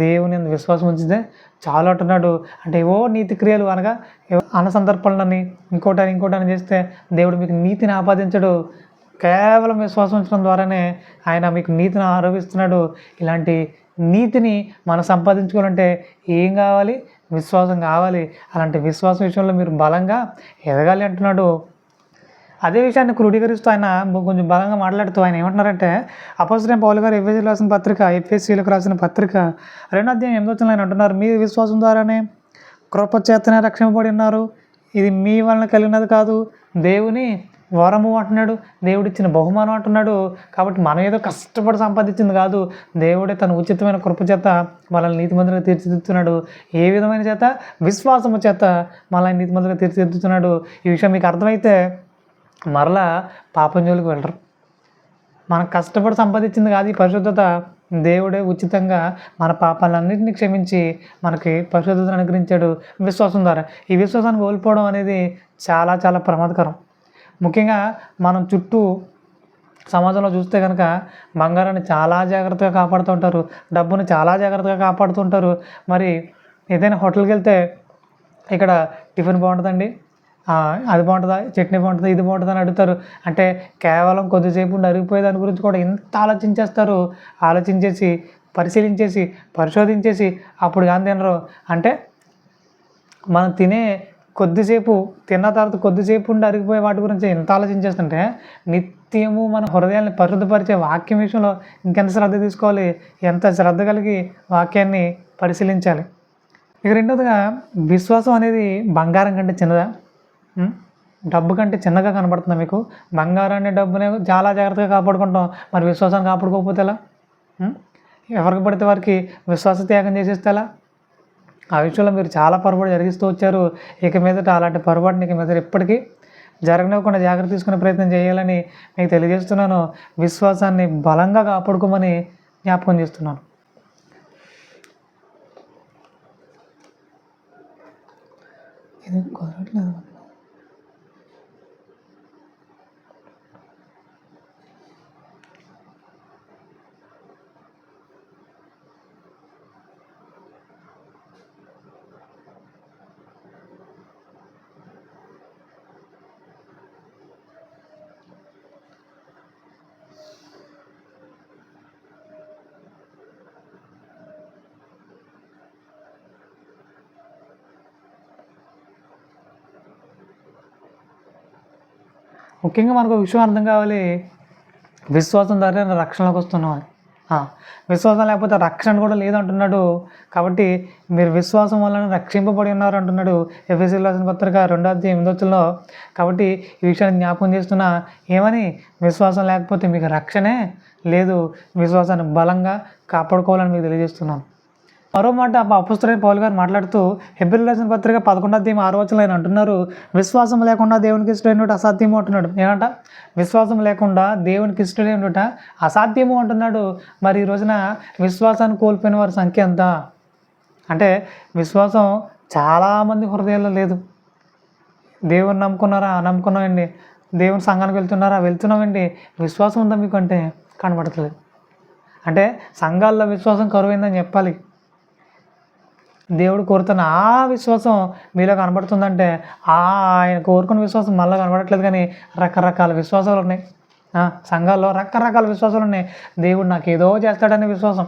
దేవుని యందు విశ్వాసం ఉంచితే చాలు అంటున్నాడు. అంటే నీతి క్రియలు అనగా అన్న సందర్భాలని ఇంకోటని చేస్తే దేవుడు మీకు నీతిని ఆపాదించడు. కేవలం విశ్వాసం ఉంచడం ద్వారానే ఆయన మీకు నీతిని ఆరోపిస్తున్నాడు. ఇలాంటి నీతిని మనం సంపాదించుకోవాలంటే ఏం కావాలి? విశ్వాసం కావాలి. అలాంటి విశ్వాసం విషయంలో మీరు బలంగా ఎదగాలి అంటున్నాడు. అదే విషయాన్ని క్రోడీకరిస్తూ ఆయన కొంచెం బలంగా మాట్లాడుతూ ఆయన ఏమంటున్నారంటే, అపోస్తలుడైన పౌలు గారు ఎఫెసీయులకు రాసిన పత్రిక 2:8 ఆయన అంటున్నారు, మీ విశ్వాసం ద్వారానే కృప చేతనే రక్షింపబడి ఉన్నారు, ఇది మీ వలన కలిగినది కాదు, దేవుని వరము అంటున్నాడు, దేవుడిచ్చిన బహుమానం అంటున్నాడు. కాబట్టి మనం ఏదో కష్టపడి సంపాదించింది కాదు, దేవుడే తన ఉచితమైన కృప చేత మనల్ని నీతిమంతులుగా తీర్చిదిద్దుతున్నాడు. ఏ విధమైన చేత? విశ్వాసము చేత మనల్ని నీతిమంతులుగా తీర్చిదిద్దుతున్నాడు. ఈ విషయం మీకు అర్థమైతే మరలా పాపం జోలికి వెళ్ళరు. మనం కష్టపడి సంపాదించింది కాదు ఈ పరిశుద్ధత, దేవుడే ఉచితంగా మన పాపాలన్నింటినీ క్షమించి మనకి పరిశుద్ధతను అనుగ్రహించాడు విశ్వాసం ద్వారా. ఈ విశ్వాసాన్ని కోల్పోవడం అనేది చాలా చాలా ప్రమాదకరం. ముఖ్యంగా మనం చుట్టూ సమాజంలో చూస్తే కనుక బంగారాన్ని చాలా జాగ్రత్తగా కాపాడుతూ ఉంటారు, డబ్బుని చాలా జాగ్రత్తగా కాపాడుతూ ఉంటారు. మరి ఏదైనా హోటల్కి వెళ్తే ఇక్కడ టిఫిన్ బాగుంటుందండి, అది బాగుంటుందా, చట్నీ బాగుంటుందా, ఇది బాగుంటుందా అని అడుగుతారు. అంటే కేవలం కొద్దిసేపు ఉండి అరిగిపోయే దాని గురించి కూడా ఇంత ఆలోచించేస్తారు. ఆలోచించేసి పరిశీలించేసి పరిశోధించేసి అప్పుడు కానీ తినరు. అంటే మనం కొద్దిసేపు తిన్న తర్వాత కొద్దిసేపు ఉండి అరిగిపోయే వాటి గురించి ఎంత ఆలోచించేస్తుంటే నిత్యము మన హృదయాన్ని పరిశుద్ధపరిచే వాక్యం విషయంలో ఇంకెంత శ్రద్ధ తీసుకోవాలి, ఎంత శ్రద్ధ కలిగి వాక్యాన్ని పరిశీలించాలి. ఇక రెండవదిగా, విశ్వాసం అనేది బంగారం కంటే చిన్నదా? డబ్బు కంటే చిన్నగా కనబడుతుందా మీకు? బంగారాన్ని డబ్బునే చాలా జాగ్రత్తగా కాపాడుకుంటాం, మరి విశ్వాసాన్ని కాపాడుకోకపోతే ఎలా? ఎవరికి పడితే వారికి విశ్వాస త్యాగం చేసేస్తే ఎలా? ఆ విషయంలో మీరు చాలా పొరపాటు జరిగిస్తూ వచ్చారు. ఇక మీదట అలాంటి పొరపాటుని ఇక మీద ఎప్పటికీ జరగనివ్వకుండా జాగ్రత్త తీసుకునే ప్రయత్నం చేయాలని మీకు తెలియజేస్తున్నాను. విశ్వాసాన్ని బలంగా కాపాడుకోమని జ్ఞాపకం చేస్తున్నాను. ఇది కుదరట్లేదు. ముఖ్యంగా మనకు ఒక విషయం అర్థం కావాలి, విశ్వాసం ద్వారా రక్షణలోకి వస్తున్నాం అని. విశ్వాసం లేకపోతే రక్షణ కూడా లేదంటున్నాడు. కాబట్టి మీరు విశ్వాసం వలన రక్షింపబడి ఉన్నారు అంటున్నాడు ఎఫెసీయులకు రాసిన పత్రిక 2:8. కాబట్టి ఈ విషయాన్ని జ్ఞాపకం చేస్తున్నా, ఏమని? విశ్వాసం లేకపోతే మీకు రక్షణే లేదు. విశ్వాసాన్ని బలంగా కాపాడుకోవాలని మీకు తెలియజేస్తున్నాను. మరో మాట అపోస్తలుడైన పౌలు గారు మాట్లాడుతూ హెబ్రీయులకు రాసిన పత్రిక 11:6 ఆయన అంటున్నారు, విశ్వాసం లేకుండా దేవునికి ఇష్టమైనటువంటి అసాధ్యము అంటున్నాడు. ఏమంట? విశ్వాసం లేకుండా దేవునికి ఇష్టమైనటువంటి అసాధ్యము అంటున్నాడు. మరి ఈ రోజున విశ్వాసాన్ని కోల్పోయిన వారి సంఖ్య ఎంత? అంటే విశ్వాసం చాలామంది హృదయాల్లో లేదు. దేవుని నమ్ముకున్నారా? నమ్ముకున్నామండి. దేవుని సంఘానికి వెళ్తున్నామండి. విశ్వాసం ఉందా మీకు అంటే కనబడట్లేదు. అంటే సంఘాల్లో విశ్వాసం కరువైందని చెప్పాలి. దేవుడు కోరుతున్న ఆ విశ్వాసం మీలో కనబడుతుందంటే ఆయన కోరుకున్న విశ్వాసం మళ్ళీ కనబడట్లేదు. కానీ రకరకాల విశ్వాసాలు ఉన్నాయి. సంఘాల్లో రకరకాల విశ్వాసాలు ఉన్నాయి. దేవుడు నాకు ఏదో చేస్తాడనే విశ్వాసం,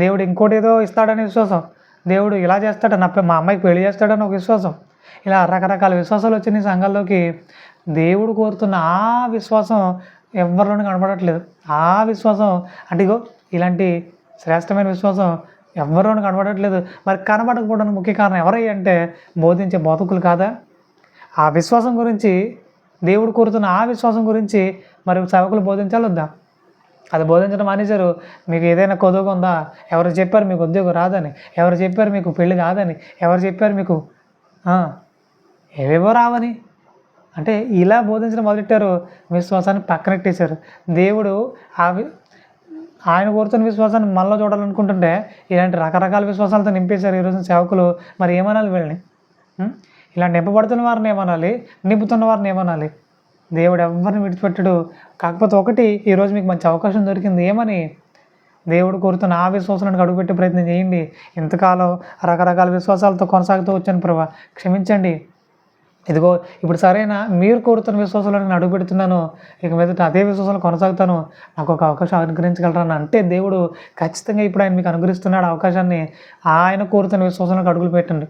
దేవుడు ఇంకోటి ఏదో ఇస్తాడనే విశ్వాసం, దేవుడు ఇలా చేస్తాడు, మా అమ్మాయికి పెళ్లి చేస్తాడని ఒక విశ్వాసం. ఇలా రకరకాల విశ్వాసాలు వచ్చినాయి సంఘాల్లోకి. దేవుడు కోరుతున్న ఆ విశ్వాసం ఎవరిలోనూ కనబడట్లేదు. ఆ విశ్వాసం అంటే ఇలాంటి శ్రేష్టమైన విశ్వాసం ఎవరిలోనూ కనబడట్లేదు. మరి కనబడకపోవడానికి ముఖ్య కారణం ఎవరై అంటే బోధించే బోధకులు కాదా? ఆ విశ్వాసం గురించి, దేవుడు కోరుతున్న ఆ విశ్వాసం గురించి మరి సేవకులు బోధించాలి వద్దా? అది బోధించడం మానేశారు. మీకు ఏదైనా కొదువుగా ఉందా? ఎవరు చెప్పారు మీకు ఉద్యోగం రాదని? ఎవరు చెప్పారు మీకు పెళ్ళి కాదని? ఎవరు చెప్పారు మీకు ఏవేవో రావని? అంటే ఇలా బోధించడం మొదలెట్టారు. విశ్వాసాన్ని పక్కనెట్టేశారు. దేవుడు ఆయన కోరుతున్న విశ్వాసాన్ని మనలో చూడాలనుకుంటుంటే ఇలాంటి రకరకాల విశ్వాసాలతో నింపేశారు ఈరోజు సేవకులు. మరి ఏమనాలి వీళ్ళని? ఇలా నింపబడుతున్న వారిని ఏమనాలి? నింపుతున్న వారిని ఏమనాలి? దేవుడు ఎవరిని విడిచిపెట్టడు. కాకపోతే ఒకటి, ఈరోజు మీకు మంచి అవకాశం దొరికింది. ఏమని? దేవుడు కోరుతున్న ఆ విశ్వాసాలను అడుగుపెట్టే ప్రయత్నం చేయండి. ఇంతకాలం రకరకాల విశ్వాసాలతో కొనసాగుతూ వచ్చాను ప్రభా, క్షమించండి. ఇదిగో ఇప్పుడు సరైన మీరు కోరుతున్న విశ్వాసాలను నేను అడుగు పెడుతున్నాను. ఇక మీదట అదే విశ్వాసాలు కొనసాగుతాను. నాకు ఒక అవకాశం అనుగ్రహించగలరని అంటే దేవుడు ఖచ్చితంగా ఇప్పుడు ఆయన మీకు అనుగ్రహిస్తున్నాడు అవకాశాన్ని. ఆయన కోరుతున్న విశ్వాసాలకు అడుగులు పెట్టండి.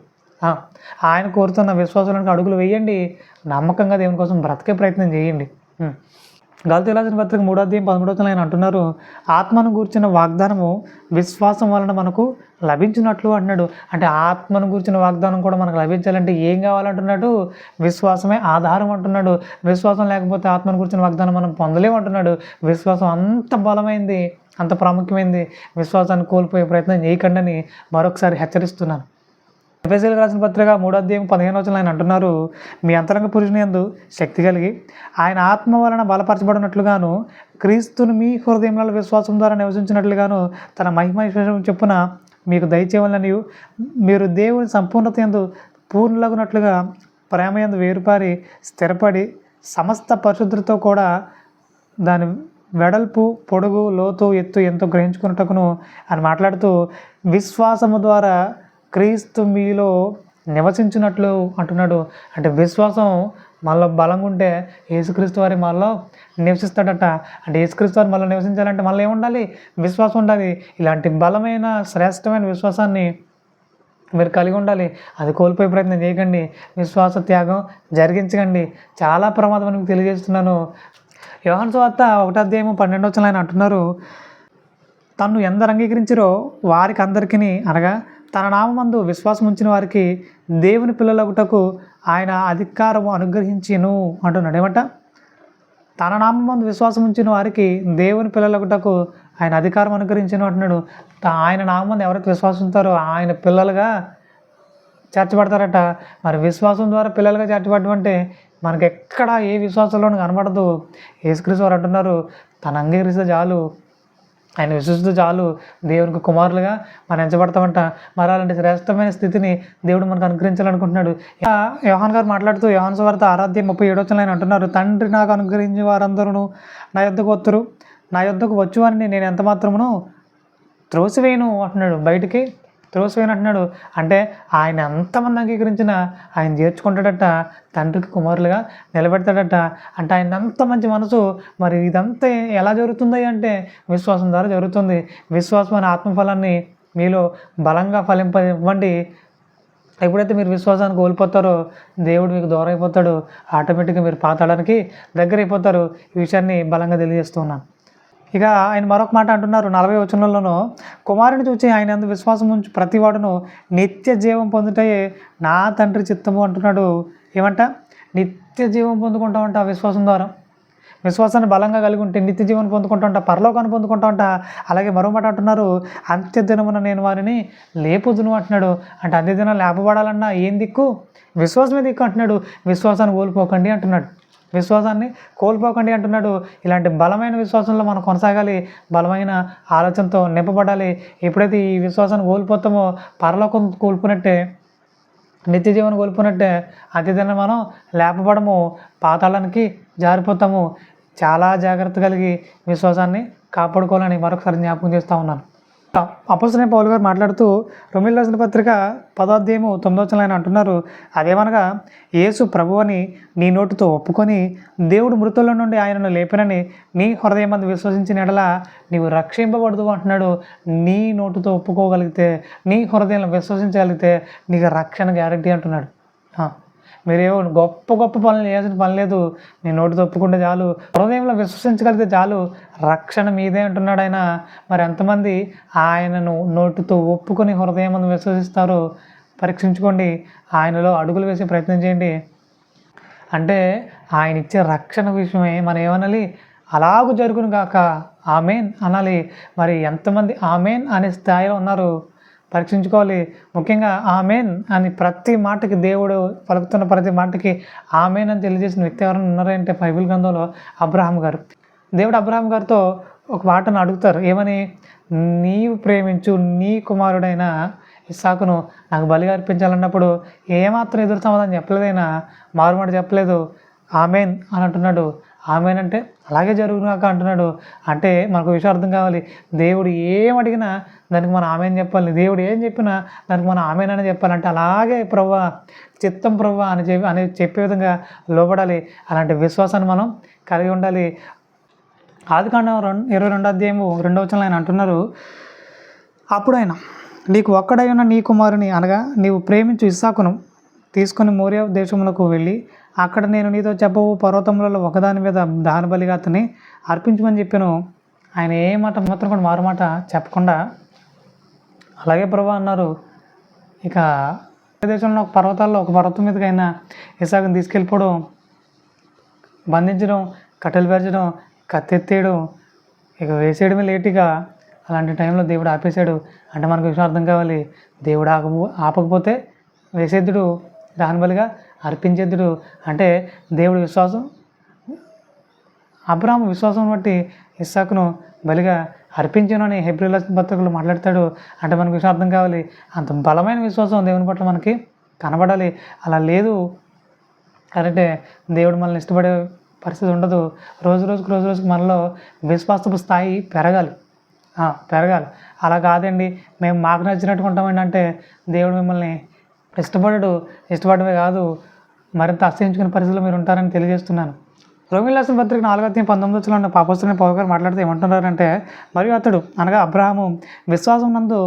ఆయన కోరుతున్న విశ్వాసాలకు అడుగులు వేయండి. నమ్మకంగా దేవుని కోసం బ్రతికే ప్రయత్నం చేయండి. గలతీయులకు రాసిన పత్రిక 3:13 ఆయన అంటున్నారు, ఆత్మను గూర్చిన వాగ్దానము విశ్వాసం వలన మనకు లభించినట్లు అంటున్నాడు. అంటే ఆత్మను గూర్చిన వాగ్దానం కూడా మనకు లభించాలంటే ఏం కావాలంటున్నాడు? విశ్వాసమే ఆధారం అంటున్నాడు. విశ్వాసం లేకపోతే ఆత్మను గూర్చిన వాగ్దానం మనం పొందలేమంటున్నాడు. విశ్వాసం అంత బలమైంది, అంత ప్రాముఖ్యమైంది. విశ్వాసాన్ని కోల్పోయే ప్రయత్నం చేయకండి అని మరొకసారి హెచ్చరిస్తున్నాను. ఎఫెసీయులకు రాసిన పత్రిక 3:15 ఆయన అంటున్నారు, మీ అంతరంగ పురుషుని యందు శక్తి కలిగి ఆయన ఆత్మ వలన బలపరచబడినట్లుగాను క్రీస్తును మీ హృదయంలో విశ్వాసం ద్వారా నివసించినట్లుగాను తన మహిమ చొప్పున మీకు దయచేయాలని మీరు దేవుని సంపూర్ణత యందు పూర్ణులగునట్లుగా ప్రేమ యందు వేరుపారి స్థిరపడి సమస్త పరిశుద్ధులతో కూడా దాని వెడల్పు, పొడుగు, లోతు, ఎత్తు ఎంతో గ్రహించుకున్నట్టుకును అని మాట్లాడుతూ, విశ్వాసము ద్వారా క్రీస్తు మీలో నివసించినట్లు అంటున్నాడు. అంటే విశ్వాసం మనలో బలంగా ఉంటే యేసుక్రీస్తు వారి మనలో నివసిస్తాడట. అంటే యేసుక్రీస్తు వారు మనలో నివసించాలంటే మనలో ఏముండాలి? విశ్వాసం ఉండాలి. ఇలాంటి బలమైన శ్రేష్టమైన విశ్వాసాన్ని మీరు కలిగి ఉండాలి. అది కోల్పోయే ప్రయత్నం చేయకండి. విశ్వాస త్యాగం జరిగించకండి. చాలా ప్రమాదం అని మీకు తెలియజేస్తున్నాను. యోహాను సువార్త 1:12 ఆయన అంటున్నారు, తన్ను ఎందరు అంగీకరించారో వారికి అందరికీ, అనగా తన నామందు విశ్వాసం ఉంచిన వారికి దేవుని పిల్లలగుటకు ఆయన అధికారము అనుగ్రహించిను అంటున్నాడు. ఏమంట? తన నామందు విశ్వాసం ఉంచిన వారికి దేవుని పిల్లలగుటకు ఆయన అధికారం అనుగ్రహించను అంటున్నాడు. ఆయన నామందు ఎవరైతే విశ్వాసం ఉంటారో ఆయన పిల్లలుగా చేర్చబడతారట. మరి విశ్వాసం ద్వారా పిల్లలుగా చేర్చబడడం అంటే మనకి ఎక్కడ ఏ విశ్వాసంలోనూ కనబడదు. యేసుక్రీస్తు వారు అంటున్నారు, తను అంగీకరిస్తే చాలు, ఆయన విశ్వసిస్తే చాలు దేవునికి కుమారులుగా మనం ఎంచబడతామంట. మరి అలాంటి శ్రేష్టమైన స్థితిని దేవుడు మనకు అనుగ్రహించాలనుకుంటున్నాడు. యోహాన్ గారు మాట్లాడుతూ యోహాను సువార్త 6:37 ఆయన అంటున్నారు, తండ్రి నాకు అనుగ్రహించిన వారందరూ నా యొద్దకు వత్తురు, నా యొద్దకు వచ్చువారిని నేను ఎంత మాత్రమును త్రోసివేయను అంటున్నాడు. బయటికి త్రోసివేయను అంటున్నాడు. అంటే ఆయన ఎంతమంది అంగీకరించినా ఆయన చేర్చుకుంటాడట, తండ్రికి కుమారులుగా నిలబెడతాడట. అంటే ఆయన అంత మంచి మనసు. మరి ఇదంతా ఎలా జరుగుతుంది అంటే విశ్వాసం ద్వారా జరుగుతుంది. విశ్వాసం అనే ఆత్మఫలాన్ని మీలో బలంగా ఫలింపనివ్వండి. ఎప్పుడైతే మీరు విశ్వాసాన్ని కోల్పోతారో దేవుడు మీకు దూరం అయిపోతాడు. ఆటోమేటిక్గా మీరు పాతాళానికి దగ్గర అయిపోతారు. ఈ విషయాన్ని బలంగా తెలియజేస్తున్నాను. ఇక ఆయన మరొక మాట అంటున్నారు 40వ వచనంలోనూ, కుమారుని చూచి ఆయన యందు విశ్వాసం ఉంచి ప్రతివాడును నిత్య జీవం పొందుటయే నా తండ్రి చిత్తము అంటున్నాడు. ఏమంట? నిత్య జీవం పొందుకుంటామంట విశ్వాసం ద్వారా. విశ్వాసాన్ని బలంగా కలిగి ఉంటే నిత్య జీవనం పొందుకుంటా, పరలోకాన్ని పొందుకుంటా. అలాగే మరో మాట అంటున్నారు, అంత్యదినమున నేను వారిని లేపుదును అంటున్నాడు. అంటే అంత్యదినం లేపబడాలన్నా ఏం దిక్కు? విశ్వాసమే దిక్కు అంటున్నాడు. విశ్వాసాన్ని కోల్పోకండి అంటున్నాడు. విశ్వాసాన్ని కోల్పోకండి అంటున్నాడు. ఇలాంటి బలమైన విశ్వాసంలో మనం కొనసాగాలి. బలమైన ఆలోచనతో నింపబడాలి. ఎప్పుడైతే ఈ విశ్వాసాన్ని కోల్పోతామో పరలోకం కోల్పోయినట్టే, నిత్య జీవనం కోల్పోయినట్టే, అతిదిన మనం లేపబడము, పాతాళానికి జారిపోతాము. చాలా జాగ్రత్త కలిగి విశ్వాసాన్ని కాపాడుకోవాలని మరొకసారి జ్ఞాపకం చేస్తూ ఉన్నాను. అపోస్తలుడైన పౌలు గారు మాట్లాడుతూ రోమీయులకు రాసిన పత్రిక 10:9 ఆయన అంటున్నారు, అదేమనగా యేసు ప్రభువని నీ నోటితో ఒప్పుకొని దేవుడు మృతుల నుండి ఆయనను లేపినని నీ హృదయమందు విశ్వసించిన ఎడల నీవు రక్షింపబడదు అంటున్నాడు. నీ నోటితో ఒప్పుకోగలిగితే, నీ హృదయంలో విశ్వసించగలిగితే నీకు రక్షణ గ్యారంటీ అంటున్నాడు. మీరేమో గొప్ప గొప్ప పనులు చేయాల్సిన పని లేదు. నీ నోటితో ఒప్పుకుంటే చాలు, హృదయంలో విశ్వసించగలిగితే చాలు, రక్షణ మీదే అంటున్నాడు ఆయన. మరి ఎంతమంది ఆయనను నోటితో ఒప్పుకొని హృదయం విశ్వసిస్తారో పరీక్షించుకోండి. ఆయనలో అడుగులు వేసే ప్రయత్నం చేయండి. అంటే ఆయన ఇచ్చే రక్షణ విషయమే మనం ఏమనాలి? అలాగూ జరుగును గాక, ఆమెన్ అనాలి. మరి ఎంతమంది ఆమెన్ అనే స్థాయిలో ఉన్నారు పరీక్షించుకోవాలి. ముఖ్యంగా ఆమెన్ అని ప్రతి మాటకి, దేవుడు పలుకుతున్న ప్రతి మాటకి ఆమెన్ అని తెలియజేసిన వ్యక్తి ఎవరైనా ఉన్నారంటే బైబిల్ గ్రంథంలో అబ్రహాం గారు. దేవుడు అబ్రహాం గారితో ఒక మాటను అడుగుతారు, ఏమని? నీవు ప్రేమించు నీ కుమారుడైన ఇస్సాకును నాకు బలిగా అర్పించాలన్నప్పుడు ఏమాత్రం ఎదురు సమాధానం చెప్పలేదైనా, మారుమాట చెప్పలేదు. ఆమెన్ అని అంటున్నాడు. ఆమెన్ అంటే అలాగే జరుగునాక అంటున్నాడు. అంటే మనకు విషయం అర్థం కావాలి. దేవుడు ఏం అడిగినా దానికి మనం ఆమెన్ చెప్పాలి. దేవుడు ఏం చెప్పినా దానికి మనం ఆమెన్ అని చెప్పాలంటే అలాగే ప్రభువా, చిత్తం ప్రభువా అని చెప్పే విధంగా లోబడాలి. అలాంటి విశ్వాసాన్ని మనం కలిగి ఉండాలి. ఆదికాండం 22:2 ఆయన అంటున్నారు, అప్పుడు ఆయన నీకు ఒక్కడై ఉన్న నీ కుమారుని, అనగా నీవు ప్రేమించు ఇస్సాకును తీసుకొని మోరియా దేశములకు వెళ్ళి అక్కడ నేను నీతో చెప్పవు పర్వతములలో ఒకదాని మీద దహన బలిగా అతన్ని అర్పించమని చెప్పాను. ఆయన ఏ మాట మాత్రం కూడా మారుమాట చెప్పకుండా అలాగే ప్రభువా అన్నారు. ఇక దేశంలో ఒక పర్వతాల్లో ఒక పర్వతం మీదకి అయినా ఇస్సాకుని తీసుకెళ్ళిపోవడం, బంధించడం, కట్టెలు పేర్చడం, కత్తెత్తేయడం, ఇక వేసేయడమే లేటుగా. అలాంటి టైంలో దేవుడు ఆపేశాడు. అంటే మనకు విషయం అర్థం కావాలి. దేవుడు ఆపకపోతే వేసేద్దుడు, దహన బలిగా అర్పించేద్దుడు. అంటే దేవుడు విశ్వాసం, అబ్రాహాము విశ్వాసం బట్టి ఇస్సాకును బలిగా అర్పించను అని హెబ్రీయుల పత్రికలో మాట్లాడతాడు. అంటే మనకు విషయం అర్థం కావాలి. అంత బలమైన విశ్వాసం దేవుని పట్ల మనకి కనబడాలి. అలా లేదు అంటే దేవుడు మనల్ని ఇష్టపడే పరిస్థితి ఉండదు. రోజు రోజుకి మనలో విశ్వాసపు స్థాయి పెరగాలి. అలా కాదండి మేము మాకు నచ్చినట్టు ఉంటామండి అంటే దేవుడు మిమ్మల్ని ఇష్టపడమే కాదు మరింత అసహించుకునే పరిస్థితుల్లో మీరు ఉంటారని తెలియజేస్తున్నాను. రోమియోలు రాసిన పత్రిక 4:19 ఉన్న అపోస్తలుడైన పౌలు గారు మాట్లాడితే ఏమంటున్నారంటే, మరియు అతడు అనగా అబ్రహాము విశ్వాసం నందు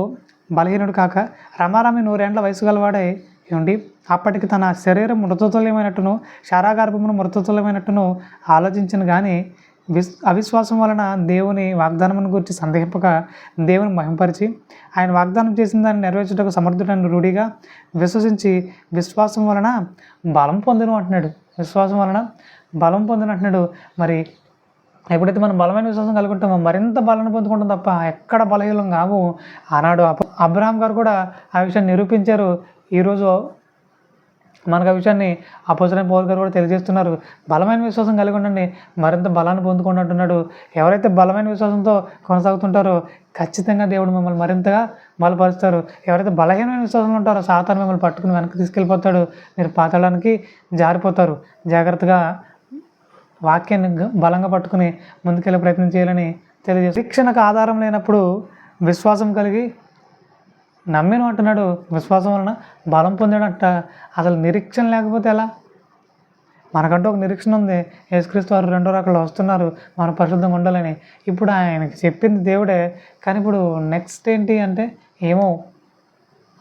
బలహీనుడు కాక రమారమి 100 ఏండ్ల వయసు గలవాడై ఉండి అప్పటికి తన శరీరం మృతతుల్యమైనట్టును శారాగర్భమును మృతతుల్యమైనట్టును ఆలోచించను కానీ అవిశ్వాసం వలన దేవుని వాగ్దానమును గురించి సందేహింపక దేవుని మహింపరిచి ఆయన వాగ్దానం చేసిన దాన్ని నెరవేర్చుటకు సమర్థుడని రూఢిగా విశ్వసించి విశ్వాసం వలన బలం పొందును అంటున్నాడు. విశ్వాసం వలన బలం పొందును అంటున్నాడు. మరి ఎప్పుడైతే మనం బలమైన విశ్వాసం కలుగుంటామో మరింత బలాన్ని పొందుకుంటాం తప్ప ఎక్కడ బలహీనం కావు. ఆనాడు అబ్రహాం గారు కూడా ఆ విషయాన్ని నిరూపించారు. ఈరోజు మనకు ఆ విషయాన్ని అపోస్తలుడైన పౌలు గారు కూడా తెలియజేస్తున్నారు. బలమైన విశ్వాసం కలిగి ఉండండి, మరింత బలాన్ని పొందుకోండి అంటున్నాడు. ఎవరైతే బలమైన విశ్వాసంతో కొనసాగుతుంటారో ఖచ్చితంగా దేవుడు మిమ్మల్ని మరింతగా బలపరుస్తారు. ఎవరైతే బలహీనమైన విశ్వాసంలో ఉంటారో సాతాను మిమ్మల్ని పట్టుకుని వెనక్కి తీసుకెళ్ళిపోతాడు, మీరు పాతాళానికి జారిపోతారు. జాగ్రత్తగా వాక్యాన్ని బలంగా పట్టుకుని ముందుకెళ్ళే ప్రయత్నం చేయాలని తెలియజేస్తారు. శిక్షణకు ఆధారం లేనప్పుడు విశ్వాసం కలిగి నమ్మిన అంటున్నాడు. విశ్వాసం వలన బలం పొందాడంట. అసలు నిరీక్షణ లేకపోతే ఎలా? మనకంటూ ఒక నిరీక్షణ ఉంది. యేసుక్రీస్తు వారు 2వ రాకడలో వస్తున్నారు, మనం పరిశుద్ధంగా ఉండాలని. ఇప్పుడు ఆయనకి చెప్పింది దేవుడే, కానీ ఇప్పుడు నెక్స్ట్ ఏంటి అంటే ఏమో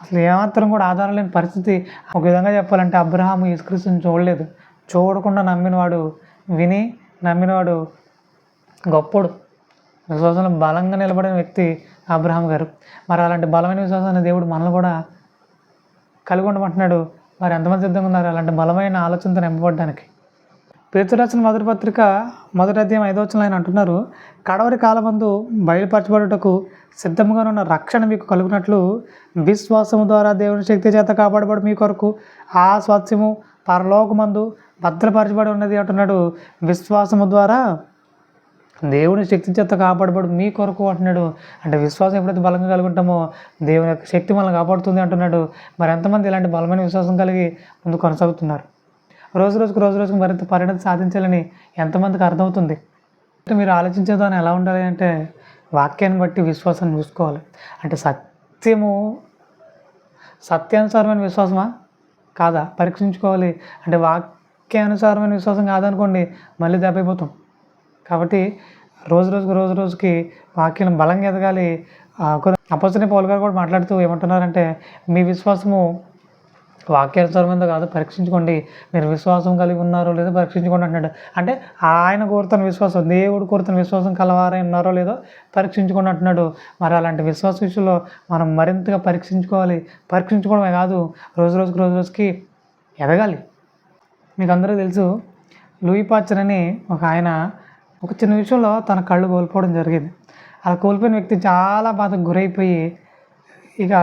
అసలు ఏమాత్రం కూడా ఆధారం లేని పరిస్థితి. ఒక విధంగా చెప్పాలంటే అబ్రహాము యేసుక్రీస్తుని చూడలేదు. చూడకుండా నమ్మినవాడు, విని నమ్మినవాడు గొప్పోడు. విశ్వాసంలో బలంగా నిలబడిన వ్యక్తి అబ్రహాం గారు. మరి అలాంటి బలమైన విశ్వాసాన్ని దేవుడు మనల్ని కూడా కలిగి ఉండమంటున్నాడు. మరి ఎంతమంది సిద్ధంగా ఉన్నారు అలాంటి బలమైన ఆలోచనతో నింపబడడానికి? పేతురు రాసిన మొదటి పత్రిక 1వ అధ్యాయం 5వ వచనంలో ఆయన అంటున్నారు, కడవరి కాలమందు బయలుపరచబడుటకు సిద్ధంగా ఉన్న రక్షణ మీకు కలుగునట్లు విశ్వాసము ద్వారా దేవుని శక్తి చేత కాపాడబడి మీ కొరకు ఆ స్వాస్థ్యము పరలోకమందు భద్రపరచబడి ఉన్నది అంటున్నాడు. విశ్వాసము ద్వారా దేవుని శక్తి చేత కాపాడబడు మీ కొరకు అంటున్నాడు. అంటే విశ్వాసం ఎప్పుడైతే బలంగా కలుగుంటామో దేవుని యొక్క శక్తి మనల్ని కాపాడుతుంది అంటున్నాడు. మరి ఎంతమంది ఇలాంటి బలమైన విశ్వాసం కలిగి ముందు కొనసాగుతున్నారు? రోజు రోజుకు మరింత పరిణతి సాధించాలని ఎంతమందికి అర్థమవుతుంది? అంటే మీరు ఆలోచించేదాన్ని ఎలా ఉండాలి అంటే వాక్యాన్ని బట్టి విశ్వాసాన్ని చూసుకోవాలి. అంటే సత్యానుసారమైన విశ్వాసమా కాదా పరీక్షించుకోవాలి. అంటే వాక్యానుసారమైన విశ్వాసం కాదనుకోండి మళ్ళీ దెబ్బైపోతాం. కాబట్టి రోజుకి వాక్యం బలంగా ఎదగాలి. అపోస్తలుడైన పౌలు గారు కూడా మాట్లాడుతూ ఏమంటున్నారంటే, మీ విశ్వాసము వాక్యానుసారమైనదో కాదు పరీక్షించుకోండి, మీరు విశ్వాసం కలిగి ఉన్నారో లేదో పరీక్షించుకోండి అంటున్నాడు. అంటే ఆయన కోరుతున్న విశ్వాసం, దేవుడు కోరుతున్న విశ్వాసం కలవారై ఉన్నారో లేదో పరీక్షించుకోండి అంటున్నాడు. మరి అలాంటి విశ్వాస విషయంలో మనం మరింతగా పరీక్షించుకోవాలి. పరీక్షించుకోవడమే కాదు, రోజుకి ఎదగాలి. మీకు అందరికీ తెలుసు, లూయి పాస్చర్ అని ఒక ఆయన ఒక చిన్న విషయంలో తన కళ్ళు కోల్పోవడం జరిగింది. అలా కోల్పోయిన వ్యక్తి చాలా బాధకు గురైపోయి ఇక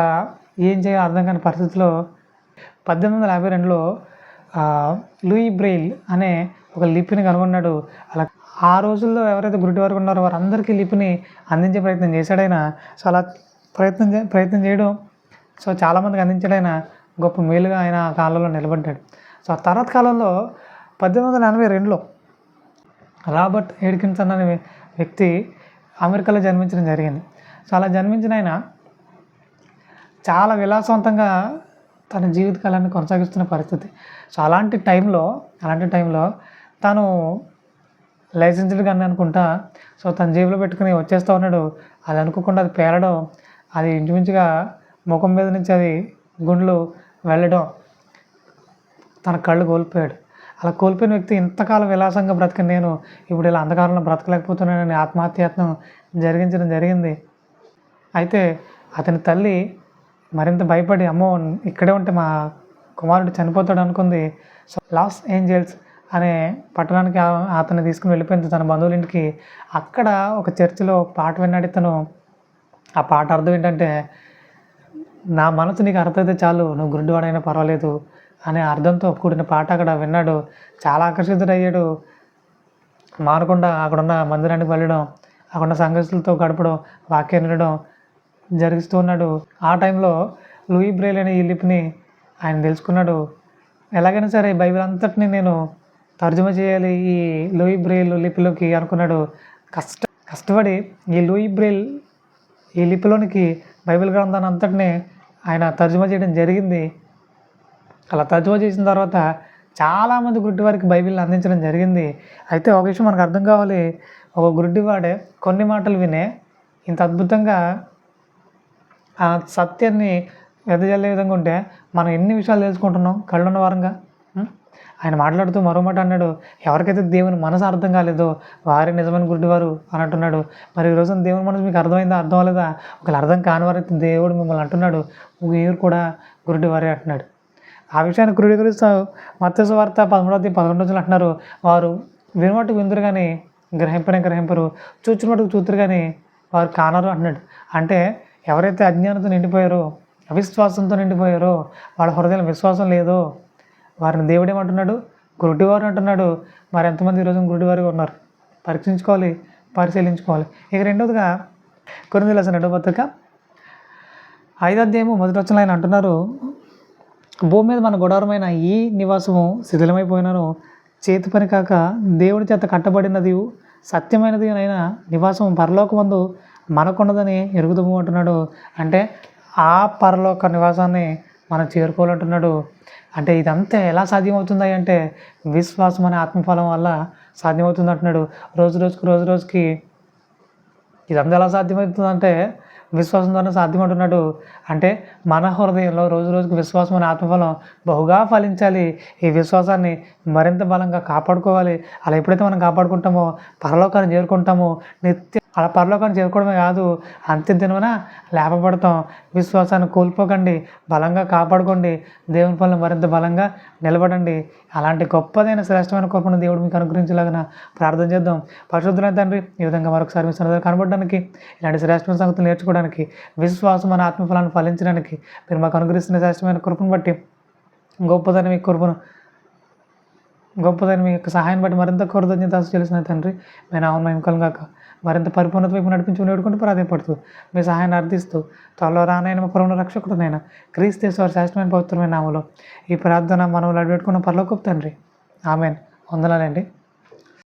ఏం చేయాలో అర్థం కాని పరిస్థితిలో 1852లో లూయి బ్రెయిల్ అనే ఒక లిపిని కనుగొన్నాడు. అలా ఆ రోజుల్లో ఎవరైతే గురుడి వారు ఉన్నారో వారందరికీ లిపిని అందించే ప్రయత్నం చేశాడైనా. సో అలా ప్రయత్నం చేయడం చాలామందికి అందించాడైనా గొప్ప మేలుగా ఆయన ఆ కాలంలో నిలబడ్డాడు. సో ఆ తర్వాత కాలంలో 1882లో రాబర్ట్ ఎడ్కిన్సన్ అనే వ్యక్తి అమెరికాలో జన్మించడం జరిగింది. సో అలా జన్మించిన ఆయన చాలా విలాసవంతంగా తన జీవితకాలాన్ని కొనసాగిస్తున్న పరిస్థితి. సో అలాంటి టైంలో తను లైసెన్స్డ్ గన్ అనుకుంటా సో తన జేబులో పెట్టుకుని వచ్చేస్తూ ఉన్నాడు. అది అనుకోకుండా అది పేలడం, అది ఇంచుమించుగా ముఖం మీద నుంచి అది గుండ్లు వెళ్ళడం, తన కళ్ళు కోల్పోయాడు. అలా కోల్పోయిన వ్యక్తి ఇంతకాలం విలాసంగా బ్రతికిన నేను ఇప్పుడు ఇలా అంధకారంలో బ్రతకలేకపోతున్నానని ఆత్మహత్యత్నం జరిగింది. అయితే అతని తల్లి మరింత భయపడి, అమ్మో ఇక్కడే ఉంటే మా కుమారుడు చనిపోతాడు అనుకుంది. సో లాస్ ఏంజల్స్ అనే పట్టణానికి అతన్ని తీసుకుని వెళ్ళిపోయింది తన బంధువుల ఇంటికి. అక్కడ ఒక చర్చిలో పాట విన్నాడు తను. ఆ పాట అర్థం ఏంటంటే, నా మనసు నీకు అర్థమైతే చాలు, నువ్వు గుడ్డివాడైనా పర్వాలేదు అనే అర్థంతో కూడిన పాట అక్కడ విన్నాడు. చాలా ఆకర్షితుడయ్యాడు. మానకుండా అక్కడున్న మందిరానికి వెళ్ళడం, అక్కడున్న సంఘస్థులతో గడపడం, వాక్యం వినడం జరిగిస్తూ ఉన్నాడు. ఆ టైంలో లూయి బ్రెయిల్ అనే ఈ లిపిని ఆయన తెలుసుకున్నాడు. ఎలాగైనా సరే బైబిల్ అంతటిని నేను తర్జుమా చేయాలి ఈ లూయి బ్రెయిల్ లిపిలోకి అనుకున్నాడు. కష్టపడి ఈ లూయి బ్రెయిల్ ఈ లిపిలోనికి బైబిల్ గ్రంథాన్ని అంతటిని ఆయన తర్జుమా చేయడం జరిగింది. అలా తర్జుమా చేసిన తర్వాత చాలామంది గుడ్డివారికి బైబిల్ని అందించడం జరిగింది. అయితే ఒక విషయం మనకు అర్థం కావాలి, ఒక గుడ్డివాడే కొన్ని మాటలు వినే ఇంత అద్భుతంగా ఆ సత్యాన్ని వెదజల్లే విధంగా ఉంటే మనం ఎన్ని విషయాలు తెలుసుకుంటున్నాం కళ్ళున్న వారంగా. ఆయన మాట్లాడుతూ మరో మాట అన్నాడు, ఎవరికైతే దేవుని మనసు అర్థం కాలేదో వారే నిజమైన గుడ్డివారు అని అంటున్నాడు. మరి ఈ రోజున దేవుని మనసు మీకు అర్థమైందా, అర్థం అవ్వలేదా? ఒకవేళ అర్థం కాని వారైతే దేవుడు మిమ్మల్ని అంటున్నాడు, మీరు కూడా గుడ్డివారే అంటున్నాడు. ఆ విషయాన్ని క్రోడీకరిస్తూ మత్తయి సువార్త 13:11 అంటున్నారు, వారు వినుమట్టుకు విందురు కానీ గ్రహింపరు, చూచిన మటుకు చూతురు కానీ వారు కానరు అంటున్నాడు. అంటే ఎవరైతే అజ్ఞానంతో నిండిపోయారో, అవిశ్వాసంతో నిండిపోయారో, వాళ్ళ హృదయంలో విశ్వాసం లేదో వారిని దేవుడు ఏమంటున్నాడు, గుడ్డివారు అంటున్నాడు. మరి ఎంతమంది ఈరోజు గుడ్డివారుగా ఉన్నారు? పరీక్షించుకోవాలి, పరిశీలించుకోవాలి. ఇక రెండవదిగా కొరింథీయులకు రాసిన 2వ పత్రిక 5వ అధ్యాయము 1వ వచనంలో ఆయన అంటున్నారు, భూమి మీద మన గుడారమైన ఈ నివాసము శిథిలమైపోయినను చేతి పని కాక దేవుడి చేత కట్టబడినది సత్యమైనది అయినా నివాసం పరలోకమందు మనకున్నదని ఎరుగుదము అంటున్నాడు. అంటే ఆ పరలోక నివాసాన్ని మనం చేరుకోవాలంటున్నాడు. అంటే ఇదంతా ఎలా సాధ్యమవుతుంది అంటే విశ్వాసం అనే ఆత్మఫలం వల్ల సాధ్యమవుతుంది అంటున్నాడు. రోజు రోజుకి ఇదంతా ఎలా సాధ్యమవుతుందంటే విశ్వాసం ద్వారా సాధ్యమంటున్నాడు. అంటే మన హృదయంలో రోజుకి విశ్వాసం అనే ఆత్మఫలం బహుగా ఫలించాలి. ఈ విశ్వాసాన్ని మరింత బలంగా కాపాడుకోవాలి. అలా ఎప్పుడైతే మనం కాపాడుకుంటామో పరలోకాన్ని చేరుకుంటామో, నిత్యం అలా పరలోకాన్ని చేరుకోవడమే కాదు, అంత్యదినమున లేపబడతాం. విశ్వాసాన్ని కోల్పోకండి, బలంగా కాపాడుకోండి, దేవుని పనులు మరింత బలంగా నిలబడండి. అలాంటి గొప్పదైన శ్రేష్టమైన కృపను దేవుడు మీకు అనుగ్రహించేలాగా ప్రార్థన చేద్దాం. పరిశుద్ధులైన తండ్రి, ఈ విధంగా మరొకసారి మీ సన్నిధిలో కనబడడానికి, ఇలాంటి శ్రేష్టమైన సంగతులు నేర్చుకోవడానికి, విశ్వాసం అనే ఆత్మఫలాన్ని ఫలించడానికి మీరు మాకు అనుగ్రహిస్తున్న శ్రేష్టమైన కృపను బట్టి, గొప్పదని మీ కృపను, గొప్పదని మీ యొక్క సహాయం బట్టి మరింత కృతజ్ఞత తెలిసిన తండ్రి, మీ నామం మహిమ కాక మరింత పరిపూర్ణత వైపు నడిపించి వేడుకుంటూ ప్రాధాన్యపడుతూ మీ సహాయాన్ని అర్థిస్తూ త్వరలో రానైన మా పరమ రక్షకుడునైనా క్రీస్తు యేసు వారి శ్రేష్టమైన పవిత్రమైన నామములో ఈ ప్రార్థన మనం అడిపెట్టుకున్న పరలోకపు తండ్రి. ఆమెన్. వందనాలండి.